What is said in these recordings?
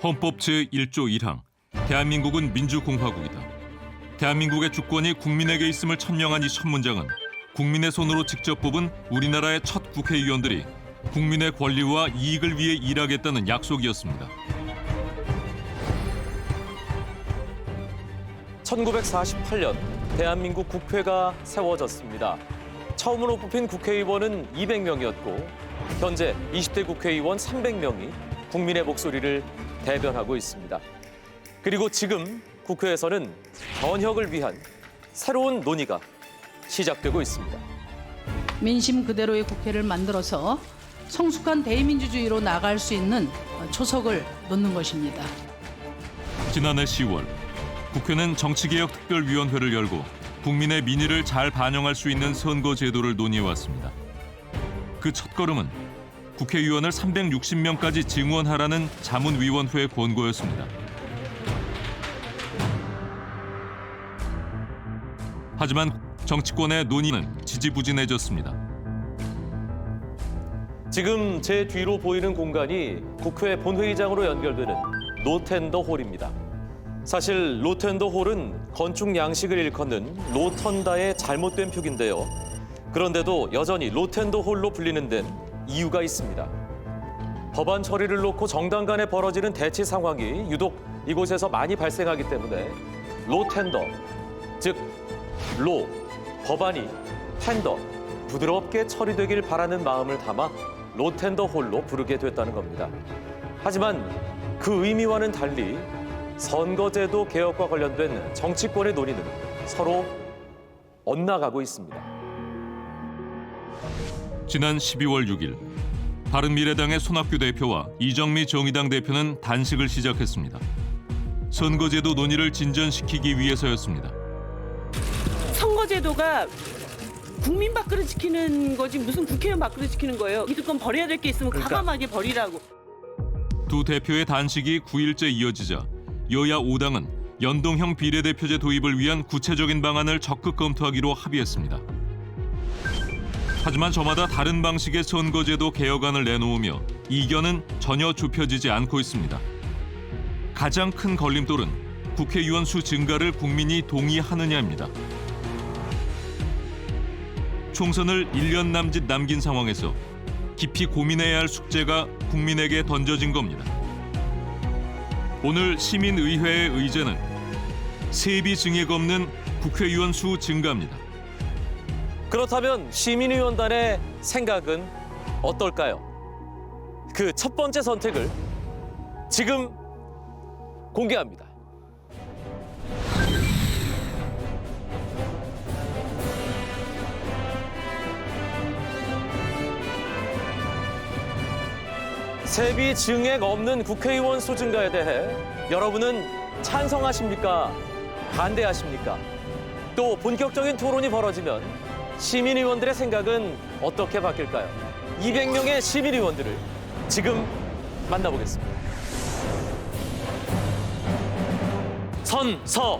헌법 제1조 1항 대한민국은 민주공화국이다. 대한민국의 주권이 국민에게 있음을 천명한 이 첫 문장은 국민의 손으로 직접 뽑은 우리나라의 첫 국회의원들이 국민의 권리와 이익을 위해 일하겠다는 약속이었습니다. 1948년 대한민국 국회가 세워졌습니다. 처음으로 뽑힌 국회의원은 200명이었고 현재 20대 국회의원 300명이 국민의 목소리를 대변하고 있습니다. 그리고 지금 국회에서는 변혁을 위한 새로운 논의가 시작되고 있습니다. 민심 그대로의 국회를 만들어서 성숙한 대의민주주의로 나아갈 수 있는 초석을 놓는 것입니다. 지난해 10월 국회는 정치개혁특별위원회를 열고 국민의 민의를 잘 반영할 수 있는 선거제도를 논의해왔습니다. 그 첫걸음은 국회의원을 360명까지 증원하라는 자문위원회의 권고였습니다. 하지만 정치권의 논의는 지지부진해졌습니다. 지금 제 뒤로 보이는 공간이 국회 본회의장으로 연결되는 노텐더 홀입니다. 사실 노텐더 홀은 건축 양식을 일컫는 로턴다의 잘못된 표기인데요. 그런데도 여전히 로텐더 홀로 불리는 데는 이유가 있습니다. 법안 처리를 놓고 정당 간에 벌어지는 대치 상황이 유독 이곳에서 많이 발생하기 때문에 로텐더, 즉 로, 법안이 텐더, 부드럽게 처리되길 바라는 마음을 담아 로텐더 홀로 부르게 됐다는 겁니다. 하지만 그 의미와는 달리 선거제도 개혁과 관련된 정치권의 논의는 서로 엇나가고 있습니다. 지난 12월 6일 바른미래당의 손학규 대표와 이정미 정의당 대표는 단식을 시작했습니다. 선거제도 논의를 진전시키기 위해서였습니다. 선거제도가 국민 밥그릇 지키는 거지 무슨 국회의원 밥그릇 지키는 거예요. 이득건 버려야 될 게 있으면 과감하게 버리라고. 두 대표의 단식이 9일째 이어지자 여야 5당은 연동형 비례대표제 도입을 위한 구체적인 방안을 적극 검토하기로 합의했습니다. 하지만 저마다 다른 방식의 선거제도 개혁안을 내놓으며 이견은 전혀 좁혀지지 않고 있습니다. 가장 큰 걸림돌은 국회의원 수 증가를 국민이 동의하느냐입니다. 총선을 1년 남짓 남긴 상황에서 깊이 고민해야 할 숙제가 국민에게 던져진 겁니다. 오늘 시민의회의 의제는 세비 증액 없는 국회의원 수 증가입니다. 그렇다면 시민의원단의 생각은 어떨까요? 그 첫 번째 선택을 지금 공개합니다. 세비 증액 없는 국회의원 수 증가에 대해 여러분은 찬성하십니까? 반대하십니까? 또 본격적인 토론이 벌어지면 시민의원들의 생각은 어떻게 바뀔까요? 200명의 시민의원들을 지금 만나보겠습니다. 선서!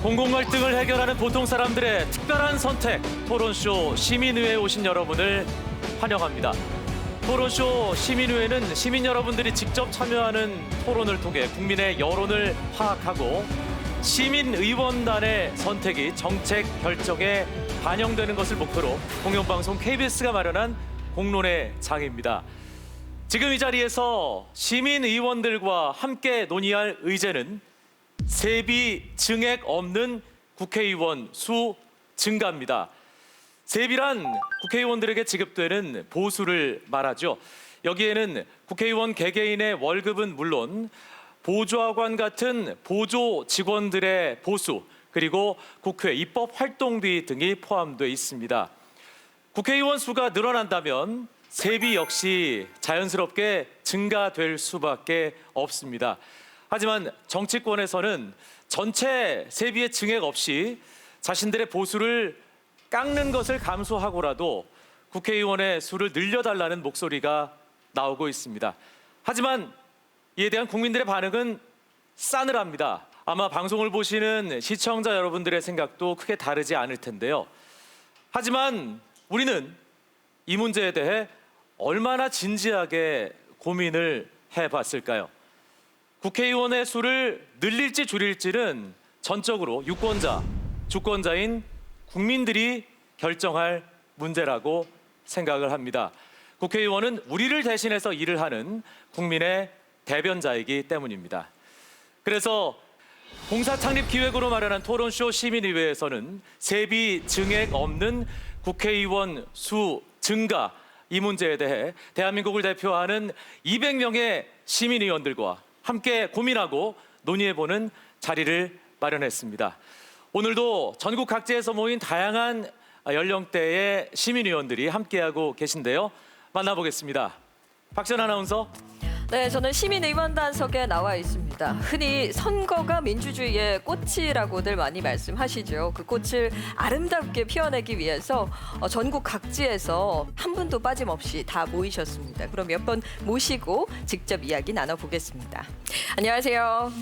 공공 갈등을 해결하는 보통 사람들의 특별한 선택, 토론쇼 시민의회에 오신 여러분을 환영합니다. 토론쇼 시민의회는 시민 여러분들이 직접 참여하는 토론을 통해 국민의 여론을 파악하고 시민의원단의 선택이 정책 결정에 반영되는 것을 목표로 공영방송 KBS가 마련한 공론의 장입니다. 지금 이 자리에서 시민의원들과 함께 논의할 의제는 세비 증액 없는 국회의원 수 증가입니다. 세비란 국회의원들에게 지급되는 보수를 말하죠. 여기에는 국회의원 개개인의 월급은 물론 보조학원 같은 보조 직원들의 보수, 그리고 국회 입법 활동비 등이 포함되어 있습니다. 국회의원 수가 늘어난다면 세비 역시 자연스럽게 증가될 수밖에 없습니다. 하지만 정치권에서는 전체 세비의 증액 없이 자신들의 보수를 깎는 것을 감수하고라도 국회의원의 수를 늘려달라는 목소리가 나오고 있습니다. 하지만 이에 대한 국민들의 반응은 싸늘합니다. 아마 방송을 보시는 시청자 여러분들의 생각도 크게 다르지 않을 텐데요. 하지만 우리는 이 문제에 대해 얼마나 진지하게 고민을 해봤을까요? 국회의원의 수를 늘릴지 줄일지는 전적으로 유권자, 주권자인 국민들이 결정할 문제라고 생각을 합니다. 국회의원은 우리를 대신해서 일을 하는 국민의 대변자이기 때문입니다. 그래서 공사 창립 기획으로 마련한 토론쇼 시민의회에서는 세비 증액 없는 국회의원 수 증가 이 문제에 대해 대한민국을 대표하는 200명의 시민의원들과 함께 고민하고 논의해보는 자리를 마련했습니다. 오늘도 전국 각지에서 모인 다양한 연령대의 시민의원들이 함께하고 계신데요. 만나보겠습니다. 박전 아나운서. 네, 저는 시민의원단석에 나와 있습니다. 흔히 선거가 민주주의의 꽃이라고들 많이 말씀하시죠. 그 꽃을 아름답게 피워내기 위해서 전국 각지에서 한 분도 빠짐없이 다 모이셨습니다. 그럼 몇 번 모시고 직접 이야기 나눠보겠습니다. 안녕하세요.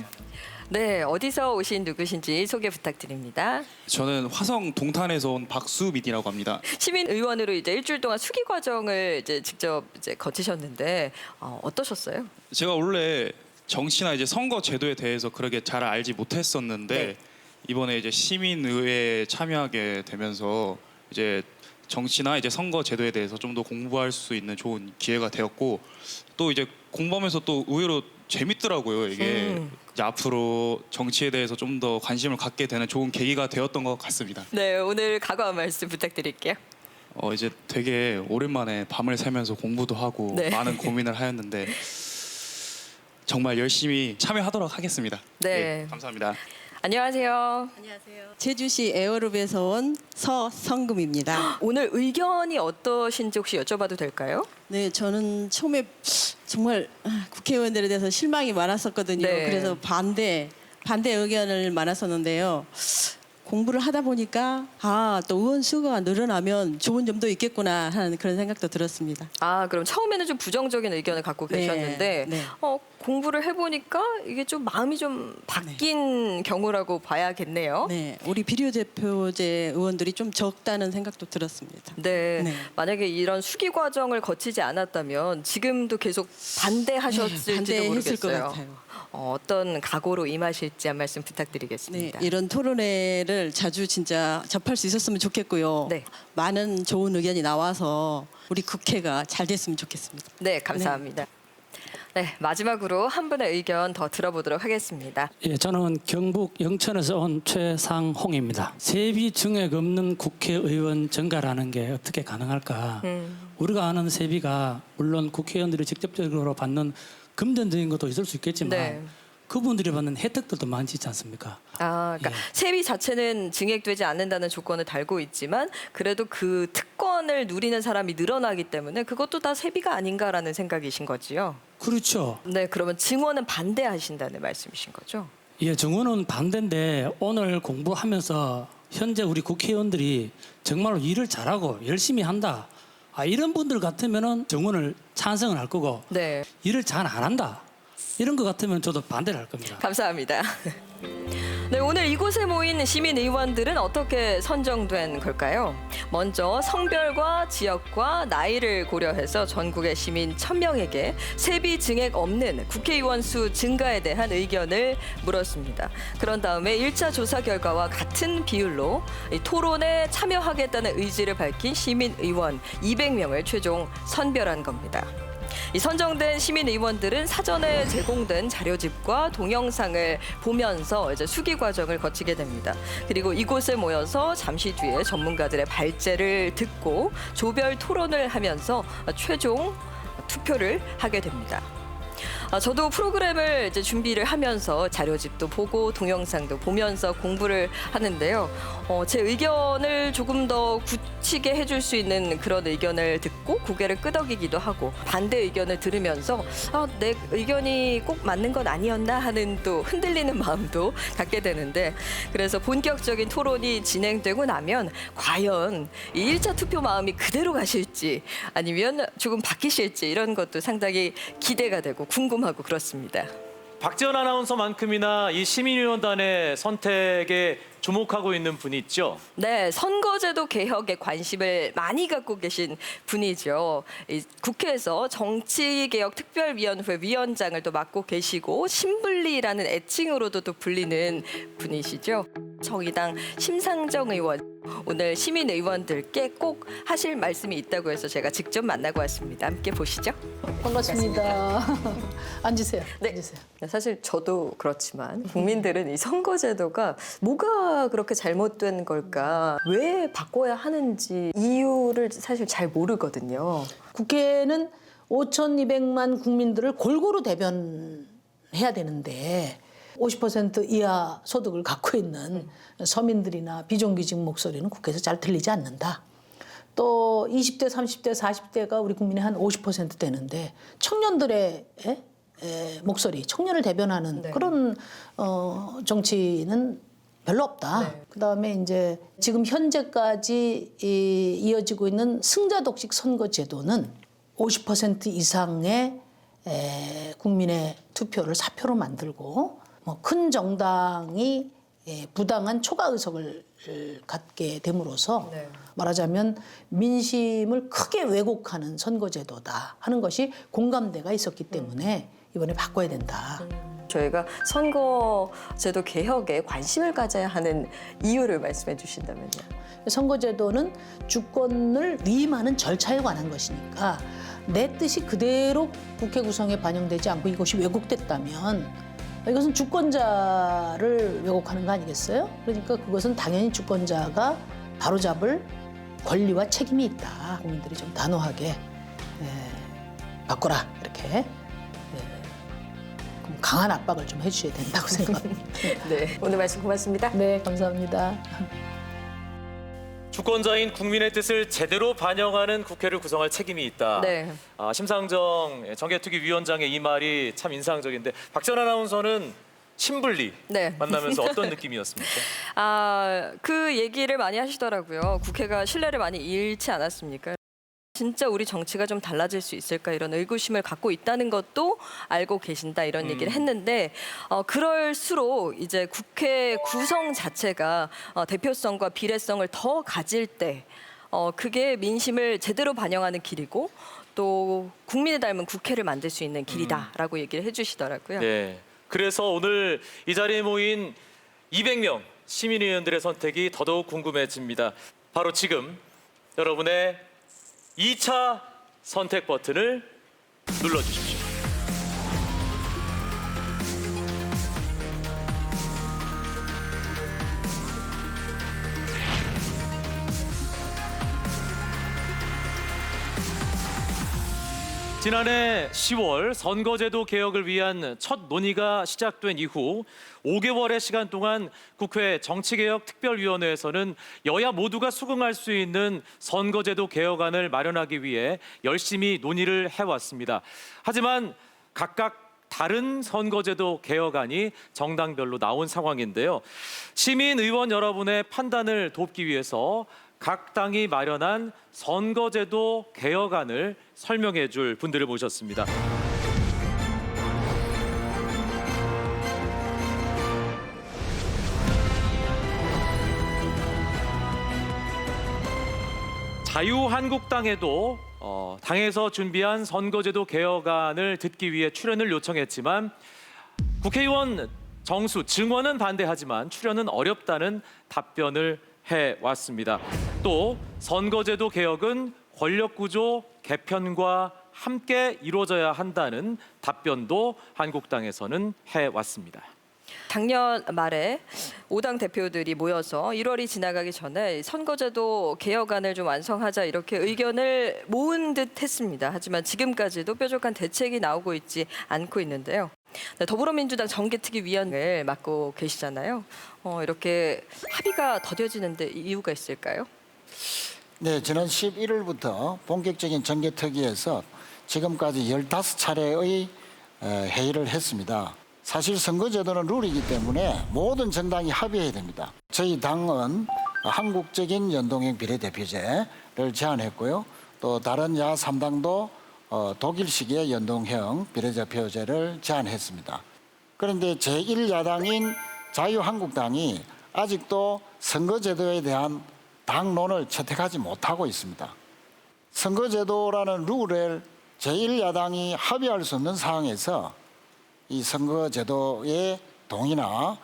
네, 어디서 오신 누구신지 소개 부탁드립니다. 저는 화성 동탄에서 온 박수민이라고 합니다. 시민의원으로 이제 일주일 동안 수기 과정을 직접 거치셨는데 어떠셨어요? 제가 원래 정치나 이제 선거 제도에 대해서 그렇게 잘 알지 못했었는데 네. 이번에 이제 시민의회에 참여하게 되면서 이제 정치나 이제 선거 제도에 대해서 좀 더 공부할 수 있는 좋은 기회가 되었고 또 이제 공부하면서 또 의외로 재밌더라고요. 이게 이제 앞으로 정치에 대해서 좀 더 관심을 갖게 되는 좋은 계기가 되었던 것 같습니다. 네, 오늘 각오 한 말씀 부탁드릴게요. 이제 되게 오랜만에 밤을 새면서 공부도 하고 네. 많은 고민을 하였는데 정말 열심히 참여하도록 하겠습니다. 네. 감사합니다. 안녕하세요. 제주시 에어룹에서 온 서성금입니다. 오늘 의견이 어떠신지 혹시 여쭤봐도 될까요? 네, 저는 처음에 정말 국회의원들에 대해서 실망이 많았었거든요. 네. 그래서 반대 의견을 많았었는데요. 공부를 하다 보니까 또 의원 수가 늘어나면 좋은 점도 있겠구나 하는 그런 생각도 들었습니다. 그럼 처음에는 좀 부정적인 의견을 갖고 네, 계셨는데 네. 공부를 해보니까 이게 좀 마음이 좀 바뀐 경우라고 봐야겠네요. 네, 우리 비례대표제 의원들이 좀 적다는 생각도 들었습니다. 네. 네. 만약에 이런 수기 과정을 거치지 않았다면 지금도 계속 반대하셨을지도 반대했을 것 모르겠어요. 같아요. 어떤 각오로 임하실지 한 말씀 네, 부탁드리겠습니다. 이런 토론회를 자주 진짜 접할 수 있었으면 좋겠고요. 네. 많은 좋은 의견이 나와서 우리 국회가 잘 됐으면 좋겠습니다. 네, 감사합니다. 네, 마지막으로 한 분의 의견 더 들어보도록 하겠습니다. 예, 저는 경북 영천에서 온 최상홍입니다. 세비 증액 없는 국회의원 증가라는 게 어떻게 가능할까? 우리가 아는 세비가 물론 국회의원들이 직접적으로 받는 금전적인 것도 있을 수 있겠지만 네. 그분들이 받는 혜택들도 많지 있지 않습니까? 그러니까 예. 세비 자체는 증액되지 않는다는 조건을 달고 있지만 그래도 그 특권을 누리는 사람이 늘어나기 때문에 그것도 다 세비가 아닌가라는 생각이신 거지요. 그렇죠. 네, 그러면 증언은 반대하신다는 말씀이신 거죠? 예, 정원은 반대인데 오늘 공부하면서 현재 우리 국회의원들이 정말로 일을 잘하고 열심히 한다. 이런 분들 같으면은 정원을 찬성을 할 거고 네, 일을 잘 안 한다. 이런 것 같으면 저도 반대를 할 겁니다. 감사합니다. 네, 오늘 이곳에 모인 시민의원들은 어떻게 선정된 걸까요? 먼저 성별과 지역과 나이를 고려해서 전국의 시민 1000명에게 세비 증액 없는 국회의원 수 증가에 대한 의견을 물었습니다. 그런 다음에 1차 조사 결과와 같은 비율로 이 토론에 참여하겠다는 의지를 밝힌 시민의원 200명을 최종 선별한 겁니다. 이 선정된 시민의원들은 사전에 제공된 자료집과 동영상을 보면서 이제 수기 과정을 거치게 됩니다. 그리고 이곳에 모여서 잠시 뒤에 전문가들의 발제를 듣고 조별 토론을 하면서 최종 투표를 하게 됩니다. 저도 프로그램을 이제 준비를 하면서 자료집도 보고 동영상도 보면서 공부를 하는데요. 제 의견을 조금 더 굳히게 해줄 수 있는 그런 의견을 듣고 고개를 끄덕이기도 하고 반대 의견을 들으면서 내 의견이 꼭 맞는 건 아니었나 하는 또 흔들리는 마음도 갖게 되는데 그래서 본격적인 토론이 진행되고 나면 과연 이 1차 투표 마음이 그대로 가실지 아니면 조금 바뀌실지 이런 것도 상당히 기대가 되고 궁금하고 그렇습니다. 박지원 아나운서만큼이나 이 시민위원단의 선택에 주목하고 있는 분이 있죠. 네, 선거제도 개혁에 관심을 많이 갖고 계신 분이죠. 이 국회에서 정치개혁특별위원회 위원장을 또 맡고 계시고 신불리라는 애칭으로도 또 불리는 분이시죠. 정의당 심상정 의원. 오늘 시민 의원들께 꼭 하실 말씀이 있다고 해서 제가 직접 만나고 왔습니다. 함께 보시죠. 반갑습니다. 앉으세요. 네. 앉으세요. 사실 저도 그렇지만 국민들은 이 선거제도가 뭐가 그렇게 잘못된 걸까, 왜 바꿔야 하는지 이유를 사실 잘 모르거든요. 국회는 5,200만 국민들을 골고루 대변해야 되는데 50% 이하 소득을 갖고 있는 서민들이나 비정규직 목소리는 국회에서 잘 들리지 않는다. 또 20대, 30대, 40대가 우리 국민의 한 50% 되는데 청년들의 목소리, 청년을 대변하는 그런 정치는 별로 없다. 그다음에 이제 지금 현재까지 이어지고 있는 승자독식 선거제도는 50% 이상의 국민의 투표를 사표로 만들고 큰 정당이 부당한 초과 의석을 갖게 됨으로써 말하자면 민심을 크게 왜곡하는 선거제도다 하는 것이 공감대가 있었기 때문에 이번에 바꿔야 된다. 저희가 선거제도 개혁에 관심을 가져야 하는 이유를 말씀해 주신다면요. 선거제도는 주권을 위임하는 절차에 관한 것이니까 내 뜻이 그대로 국회 구성에 반영되지 않고 이것이 왜곡됐다면 이것은 주권자를 왜곡하는 거 아니겠어요? 그러니까 그것은 당연히 주권자가 바로잡을 권리와 책임이 있다. 국민들이 좀 단호하게 바꿔라 이렇게 그럼 강한 압박을 좀 해주셔야 된다고 생각합니다. 네, 오늘 말씀 고맙습니다. 네, 감사합니다. 주권자인 국민의 뜻을 제대로 반영하는 국회를 구성할 책임이 있다. 네. 심상정 정개특위위원장의 이 말이 참 인상적인데 박지원 아나운서는 신불리 네. 만나면서 어떤 느낌이었습니까? 그 얘기를 많이 하시더라고요. 국회가 신뢰를 많이 잃지 않았습니까? 진짜 우리 정치가 좀 달라질 수 있을까 이런 의구심을 갖고 있다는 것도 알고 계신다 이런 얘기를 했는데 그럴수록 이제 국회 구성 자체가 대표성과 비례성을 더 가질 때 그게 민심을 제대로 반영하는 길이고 또 국민을 닮은 국회를 만들 수 있는 길이다라고 얘기를 해주시더라고요. 네. 그래서 오늘 이 자리에 모인 200명 시민의원들의 선택이 더더욱 궁금해집니다. 바로 지금 여러분의 2차 선택 버튼을 눌러주십시오. 지난해 10월 선거제도 개혁을 위한 첫 논의가 시작된 이후 5개월의 시간 동안 국회 정치개혁특별위원회에서는 여야 모두가 수긍할 수 있는 선거제도 개혁안을 마련하기 위해 열심히 논의를 해왔습니다. 하지만 각각 다른 선거제도 개혁안이 정당별로 나온 상황인데요. 시민의원 여러분의 판단을 돕기 위해서 각 당이 마련한 선거제도 개혁안을 설명해 줄 분들을 모셨습니다. 자유한국당에도 당에서 준비한 선거제도 개혁안을 듣기 위해 출연을 요청했지만 국회의원 정수 증언은 반대하지만 출연은 어렵다는 답변을 해왔습니다. 또 선거제도 개혁은 권력구조 개편과 함께 이루어져야 한다는 답변도 한국당에서는 해왔습니다. 작년 말에 5당 대표들이 모여서 1월이 지나가기 전에 선거제도 개혁안을 좀 완성하자 이렇게 의견을 모은 듯 했습니다. 하지만 지금까지도 뾰족한 대책이 나오고 있지 않고 있는데요. 네, 더불어민주당 정개특위위원을 맡고 계시잖아요. 이렇게 합의가 더뎌지는데 이유가 있을까요? 네, 지난 11일부터 본격적인 정개특위에서 지금까지 15차례의 회의를 했습니다. 사실 선거제도는 룰이기 때문에 모든 정당이 합의해야 됩니다. 저희 당은 한국적인 연동형 비례대표제를 제안했고요. 또 다른 야 3당도 독일식의 연동형 비례대표제를 제안했습니다. 그런데 제1야당인 자유한국당이 아직도 선거제도에 대한 당론을 채택하지 못하고 있습니다. 선거제도라는 룰을 제1야당이 합의할 수 없는 상황에서 이 선거제도의 동의나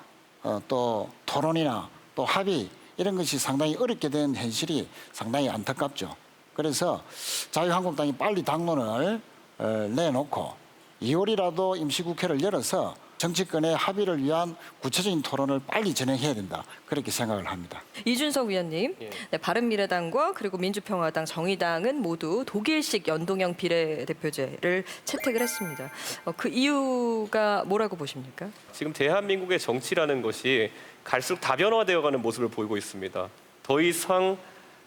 또 토론이나 또 합의 이런 것이 상당히 어렵게 된 현실이 상당히 안타깝죠. 그래서 자유한국당이 빨리 당론을 내놓고 2월이라도 임시국회를 열어서 정치권의 합의를 위한 구체적인 토론을 빨리 진행해야 된다. 그렇게 생각을 합니다. 이준석 위원님, 네, 바른미래당과 그리고 민주평화당, 정의당은 모두 독일식 연동형 비례대표제를 채택을 했습니다. 그 이유가 뭐라고 보십니까? 지금 대한민국의 정치라는 것이 갈수록 다변화되어가는 모습을 보이고 있습니다. 더 이상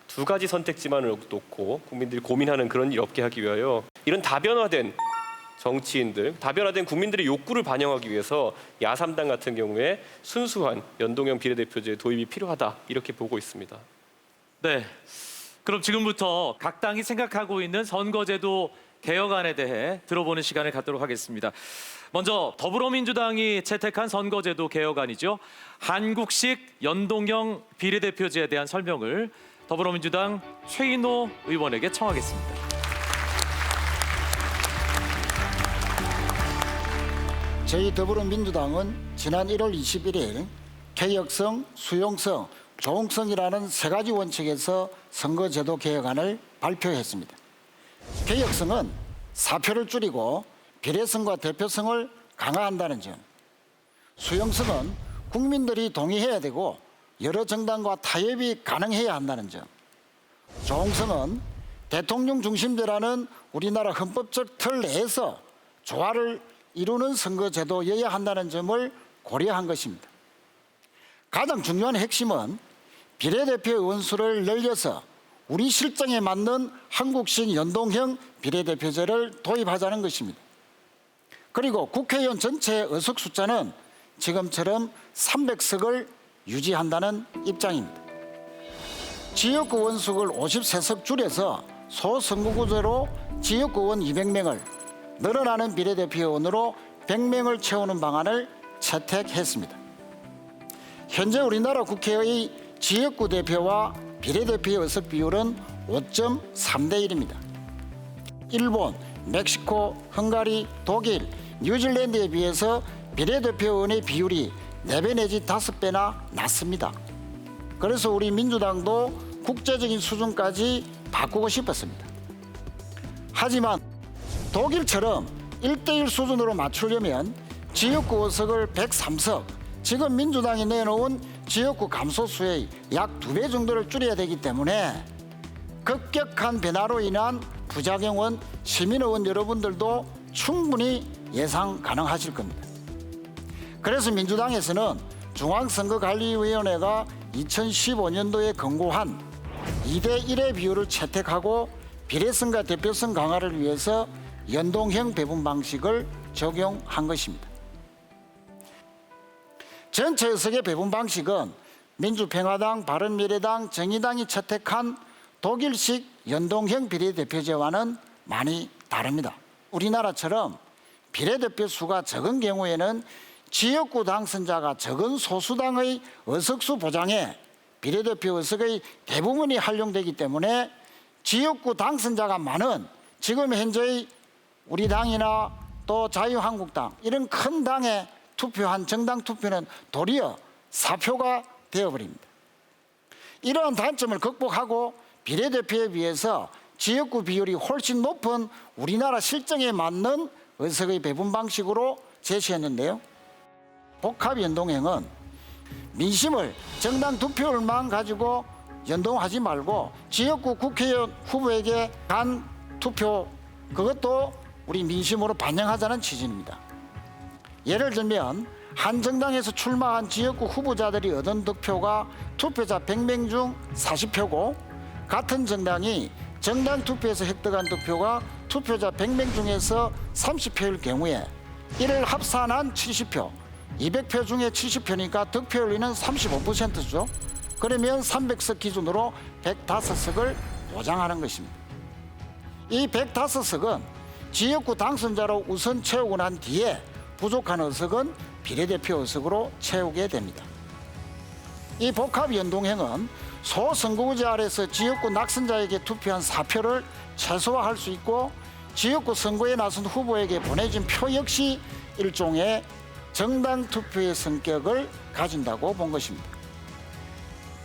두 가지 선택지만을 놓고 국민들이 고민하는 그런 일 없게 하기 위하여 이런 다변화된 정치인들, 다변화된 국민들의 욕구를 반영하기 위해서 야3당 같은 경우에 순수한 연동형 비례대표제 도입이 필요하다 이렇게 보고 있습니다. 네, 그럼 지금부터 각 당이 생각하고 있는 선거제도 개혁안에 대해 들어보는 시간을 갖도록 하겠습니다. 먼저 더불어민주당이 채택한 선거제도 개혁안이죠. 한국식 연동형 비례대표제에 대한 설명을 더불어민주당 최인호 의원에게 청하겠습니다. 저희 더불어민주당은 지난 1월 21일 개혁성, 수용성, 조응성이라는 세 가지 원칙에서 선거제도 개혁안을 발표했습니다. 개혁성은 사표를 줄이고 비례성과 대표성을 강화한다는 점, 수용성은 국민들이 동의해야 되고 여러 정당과 타협이 가능해야 한다는 점, 조응성은 대통령 중심제라는 우리나라 헌법적 틀 내에서 조화를 이루는 선거제도여야 한다는 점을 고려한 것입니다. 가장 중요한 핵심은 비례대표 의원수를 늘려서 우리 실정에 맞는 한국식 연동형 비례대표제를 도입하자는 것입니다. 그리고 국회의원 전체 의석 숫자는 지금처럼 300석을 유지한다는 입장입니다. 지역구 의원수를 53석 줄여서 소선거구제로 지역구 의원 200명을 늘어나는 비례대표 의원으로 100명을 채우는 방안을 채택했습니다. 현재 우리나라 국회의 지역구 대표와 비례대표 의석 비율은 5.3대 1입니다. 일본, 멕시코, 헝가리, 독일, 뉴질랜드에 비해서 비례대표 의원의 비율이 4배 내지 5배나 낮습니다. 그래서 우리 민주당도 국제적인 수준까지 바꾸고 싶었습니다. 하지만 독일처럼 1대1 수준으로 맞추려면 지역구 의석을 103석, 지금 민주당이 내놓은 지역구 감소수의 약 2배 정도를 줄여야 되기 때문에 급격한 변화로 인한 부작용은 시민의원 여러분들도 충분히 예상 가능하실 겁니다. 그래서 민주당에서는 중앙선거관리위원회가 2015년도에 권고한 2대1의 비율을 채택하고 비례성과 대표성 강화를 위해서 연동형 배분 방식을 적용한 것입니다. 전체 의석의 배분 방식은 민주평화당, 바른미래당, 정의당이 채택한 독일식 연동형 비례대표제와는 많이 다릅니다. 우리나라처럼 비례대표 수가 적은 경우에는 지역구 당선자가 적은 소수당의 의석수 보장에 비례대표 의석의 대부분이 활용되기 때문에 지역구 당선자가 많은 지금 현재의 우리 당이나 또 자유한국당 이런 큰 당에 투표한 정당 투표는 도리어 사표가 되어버립니다. 이러한 단점을 극복하고 비례대표에 비해서 지역구 비율이 훨씬 높은 우리나라 실정에 맞는 의석의 배분 방식으로 제시했는데요. 복합 연동형은 민심을 정당 득표율만 가지고 연동하지 말고 지역구 국회의원 후보에게 간 투표 그것도 우리 민심으로 반영하자는 취지입니다. 예를 들면 한 정당에서 출마한 지역구 후보자들이 얻은 득표가 투표자 100명 중 40표고 같은 정당이 정당 투표에서 획득한 득표가 투표자 100명 중에서 30표일 경우에 이를 합산한 70표, 200표 중에 70표니까 득표율은 35%죠. 그러면 300석 기준으로 105석을 보장하는 것입니다. 이 105석은 지역구 당선자로 우선 채우고 난 뒤에 부족한 의석은 비례대표 의석으로 채우게 됩니다. 이 복합 연동형은 소선거구제 아래서 지역구 낙선자에게 투표한 사표를 최소화할 수 있고 지역구 선거에 나선 후보에게 보내진 표 역시 일종의 정당 투표의 성격을 가진다고 본 것입니다.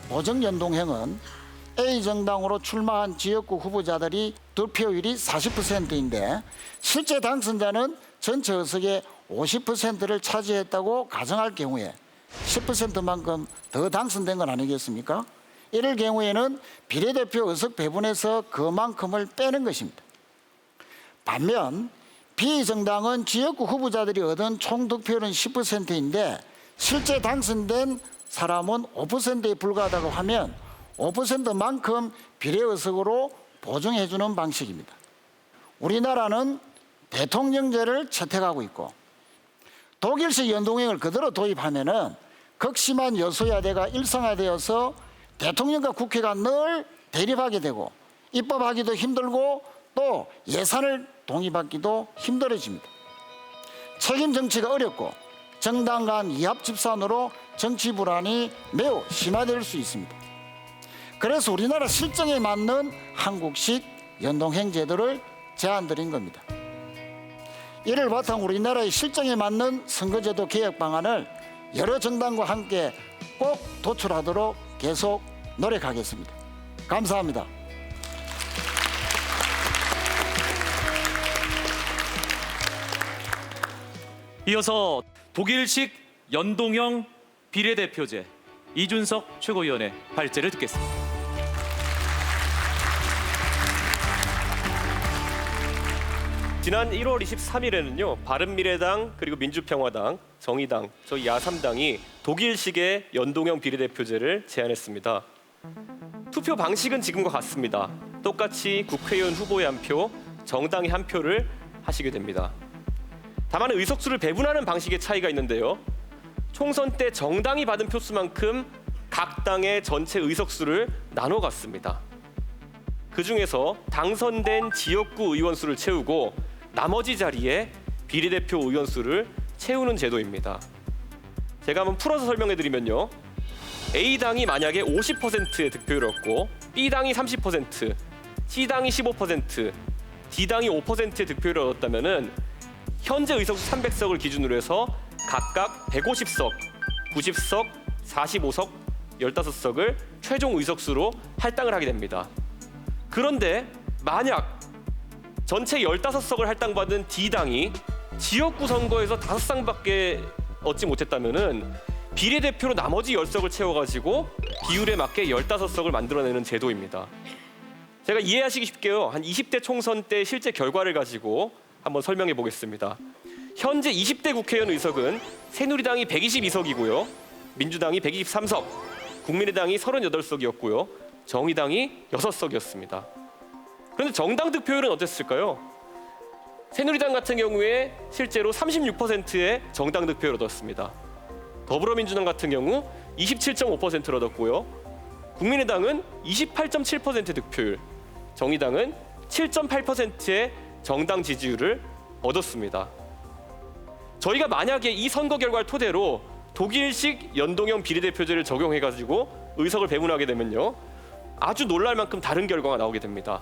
보정연동형은 A정당으로 출마한 지역구 후보자들이 득표율이 40%인데 실제 당선자는 전체 의석의 50%를 차지했다고 가정할 경우에 10%만큼 더 당선된 건 아니겠습니까? 이럴 경우에는 비례대표 의석 배분에서 그만큼을 빼는 것입니다. 반면 B정당은 지역구 후보자들이 얻은 총 득표율은 10%인데 실제 당선된 사람은 5%에 불과하다고 하면 5%만큼 비례의석으로 보정해주는 방식입니다. 우리나라는 대통령제를 채택하고 있고 독일식 연동형을 그대로 도입하면은 극심한 여소야대가 일상화되어서 대통령과 국회가 늘 대립하게 되고 입법하기도 힘들고 또 예산을 동의받기도 힘들어집니다. 책임 정치가 어렵고 정당 간 이합 집산으로 정치 불안이 매우 심화될 수 있습니다. 그래서 우리나라 실정에 맞는 한국식 연동형 제도를 제안드린 겁니다. 이를 바탕 우리나라의 실정에 맞는 선거제도 개혁 방안을 여러 정당과 함께 꼭 도출하도록 계속 노력하겠습니다. 감사합니다. 이어서 독일식 연동형 비례대표제 이준석 최고위원의 발제를 듣겠습니다. 지난 1월 23일에는요. 바른미래당 그리고 민주평화당, 정의당, 저희 야3당이 독일식의 연동형 비례대표제를 제안했습니다. 투표 방식은 지금과 같습니다. 똑같이 국회의원 후보에 한 표, 정당이 한 표를 하시게 됩니다. 다만 의석수를 배분하는 방식의 차이가 있는데요. 총선 때 정당이 받은 표수만큼 각 당의 전체 의석수를 나눠 갖습니다. 그중에서 당선된 지역구 의원 수를 채우고 나머지 자리에 비례대표 의원 수를 채우는 제도입니다. 제가 한번 풀어서 설명해 드리면요. A당이 만약에 50%의 득표율을 얻고 B당이 30%, C당이 15%, D당이 5%의 득표율을 얻었다면은 현재 의석수 300석을 기준으로 해서 각각 150석, 90석, 45석, 15석을 최종 의석수로 할당을 하게 됩니다. 그런데 만약 전체 15석을 할당받은 D당이 지역구 선거에서 5석밖에 얻지 못했다면은 비례대표로 나머지 10석을 채워가지고 비율에 맞게 15석을 만들어내는 제도입니다. 제가 이해하시기 쉽게요. 한 20대 총선 때 실제 결과를 가지고 한번 설명해 보겠습니다. 현재 20대 국회의원 의석은 새누리당이 122석이고요. 민주당이 123석, 국민의당이 38석이었고요. 정의당이 6석이었습니다. 그런데 정당 득표율은 어땠을까요? 새누리당 같은 경우에 실제로 36%의 정당 득표율을 얻었습니다. 더불어민주당 같은 경우 27.5%를 얻었고요. 국민의당은 28.7% 득표율, 정의당은 7.8%의 정당 지지율을 얻었습니다. 저희가 만약에 이 선거 결과를 토대로 독일식 연동형 비례대표제를 적용해가지고 의석을 배분하게 되면요. 아주 놀랄 만큼 다른 결과가 나오게 됩니다.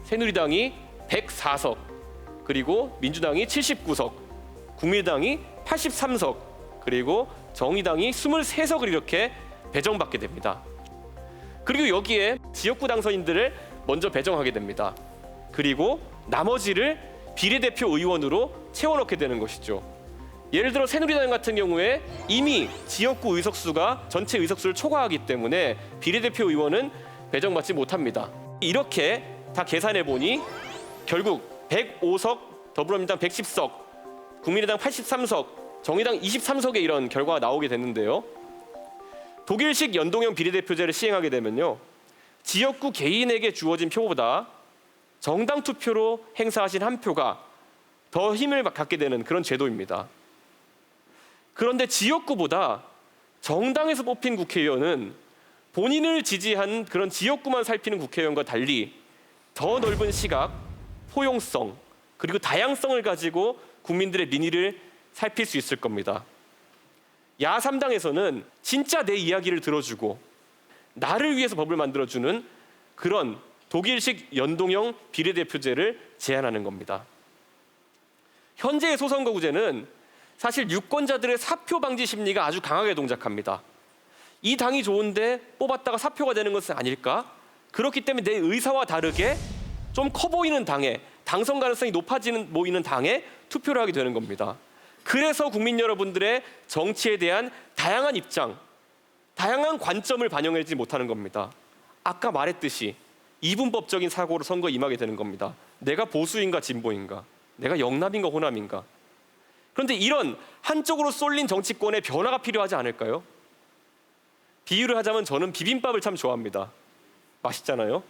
새누리당이 104석, 그리고 민주당이 79석, 국민의당이 83석, 그리고 정의당이 23석을 이렇게 배정받게 됩니다. 그리고 여기에 지역구 당선인들을 먼저 배정하게 됩니다. 그리고 나머지를 비례대표 의원으로 채워넣게 되는 것이죠. 예를 들어 새누리당 같은 경우에 이미 지역구 의석수가 전체 의석수를 초과하기 때문에 비례대표 의원은 배정받지 못합니다. 이렇게 다 계산해 보니 결국 105석, 더불어민주당 110석, 국민의당 83석, 정의당 23석의 이런 결과가 나오게 됐는데요. 독일식 연동형 비례대표제를 시행하게 되면요, 지역구 개인에게 주어진 표보다 정당 투표로 행사하신 한 표가 더 힘을 갖게 되는 그런 제도입니다. 그런데 지역구보다 정당에서 뽑힌 국회의원은 본인을 지지한 그런 지역구만 살피는 국회의원과 달리 더 넓은 시각, 포용성, 그리고 다양성을 가지고 국민들의 민의를 살필 수 있을 겁니다. 야3당에서는 진짜 내 이야기를 들어주고 나를 위해서 법을 만들어주는 그런 독일식 연동형 비례대표제를 제안하는 겁니다. 현재의 소선거구제는 사실 유권자들의 사표 방지 심리가 아주 강하게 동작합니다. 이 당이 좋은데 뽑았다가 사표가 되는 것은 아닐까? 그렇기 때문에 내 의사와 다르게 좀 커 보이는 당에, 당선 가능성이 높아지는 보이는 당에 투표를 하게 되는 겁니다. 그래서 국민 여러분들의 정치에 대한 다양한 입장, 다양한 관점을 반영하지 못하는 겁니다. 아까 말했듯이 이분법적인 사고로 선거에 임하게 되는 겁니다. 내가 보수인가 진보인가, 내가 영남인가 호남인가. 그런데 이런 한쪽으로 쏠린 정치권의 변화가 필요하지 않을까요? 비유를 하자면 저는 비빔밥을 참 좋아합니다. 맛있잖아요.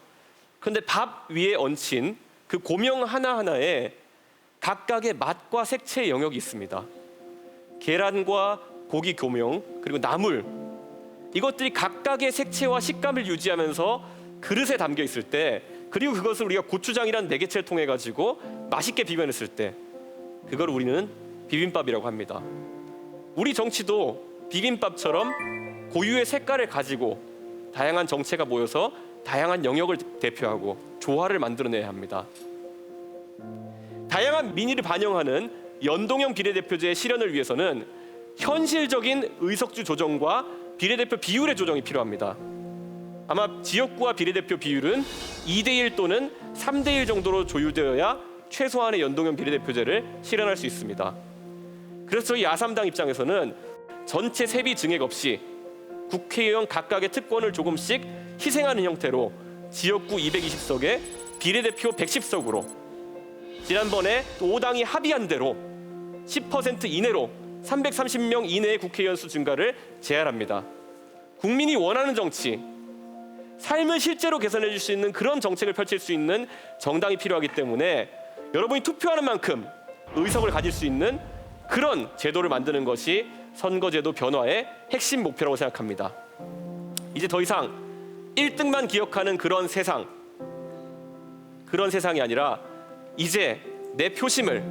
그런데 밥 위에 얹힌 그 고명 하나하나에 각각의 맛과 색채의 영역이 있습니다. 계란과 고기 고명, 그리고 나물, 이것들이 각각의 색채와 식감을 유지하면서 그릇에 담겨 있을 때, 그리고 그것을 우리가 고추장이라는 매개체를 통해 가지고 맛있게 비벼냈을 때, 그걸 우리는 비빔밥이라고 합니다. 우리 정치도 비빔밥처럼 고유의 색깔을 가지고 다양한 정체가 모여서 다양한 영역을 대표하고 조화를 만들어내야 합니다. 다양한 민의를 반영하는 연동형 비례대표제의 실현을 위해서는 현실적인 의석수 조정과 비례대표 비율의 조정이 필요합니다. 아마 지역구와 비례대표 비율은 2대1 또는 3대1 정도로 조율되어야 최소한의 연동형 비례대표제를 실현할 수 있습니다. 그래서 저희 야3당 입장에서는 전체 세비 증액 없이 국회의원 각각의 특권을 조금씩 희생하는 형태로 지역구 220석에 비례대표 110석으로 지난번에 5당이 합의한 대로 10% 이내로 330명 이내의 국회의원 수 증가를 제안합니다. 국민이 원하는 정치, 삶을 실제로 개선해 줄 수 있는 그런 정책을 펼칠 수 있는 정당이 필요하기 때문에 여러분이 투표하는 만큼 의석을 가질 수 있는 그런 제도를 만드는 것이 선거제도 변화의 핵심 목표라고 생각합니다. 이제 더 이상 1등만 기억하는 그런 세상이 아니라 이제 내 표심을,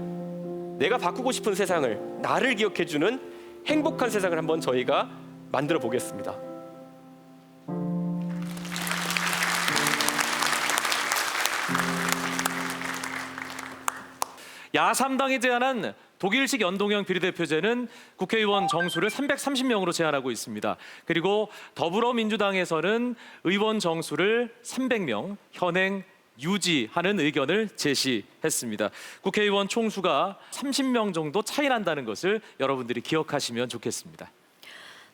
내가 바꾸고 싶은 세상을, 나를 기억해주는 행복한 세상을 한번 저희가 만들어 보겠습니다. 야3당이 제안한 독일식 연동형 비례대표제는 국회의원 정수를 330명으로 제한하고 있습니다. 그리고 더불어민주당에서는 의원 정수를 300명 현행 유지하는 의견을 제시했습니다. 국회의원 총수가 30명 정도 차이 난다는 것을 여러분들이 기억하시면 좋겠습니다.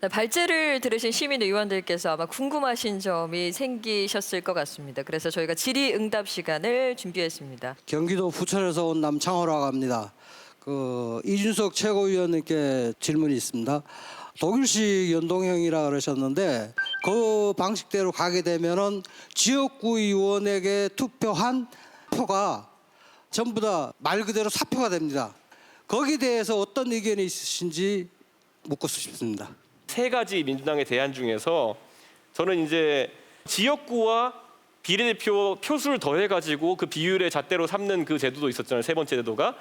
네, 발제를 들으신 시민의원들께서 아마 궁금하신 점이 생기셨을 것 같습니다. 그래서 저희가 질의응답 시간을 준비했습니다. 경기도 부천에서 온 남창호라고 합니다. 이준석 최고위원님께 질문이 있습니다. 독일식 연동형이라 그러셨는데 그 방식대로 가게 되면은 지역구 의원에게 투표한 표가 전부 다 말 그대로 사표가 됩니다. 거기에 대해서 어떤 의견이 있으신지 묻고 싶습니다. 세 가지 민주당의 대안 중에서 저는 이제 지역구와 비례대표 표수를 더해가지고 그 비율의 잣대로 삼는 그 제도도 있었잖아요. 세 번째 제도가.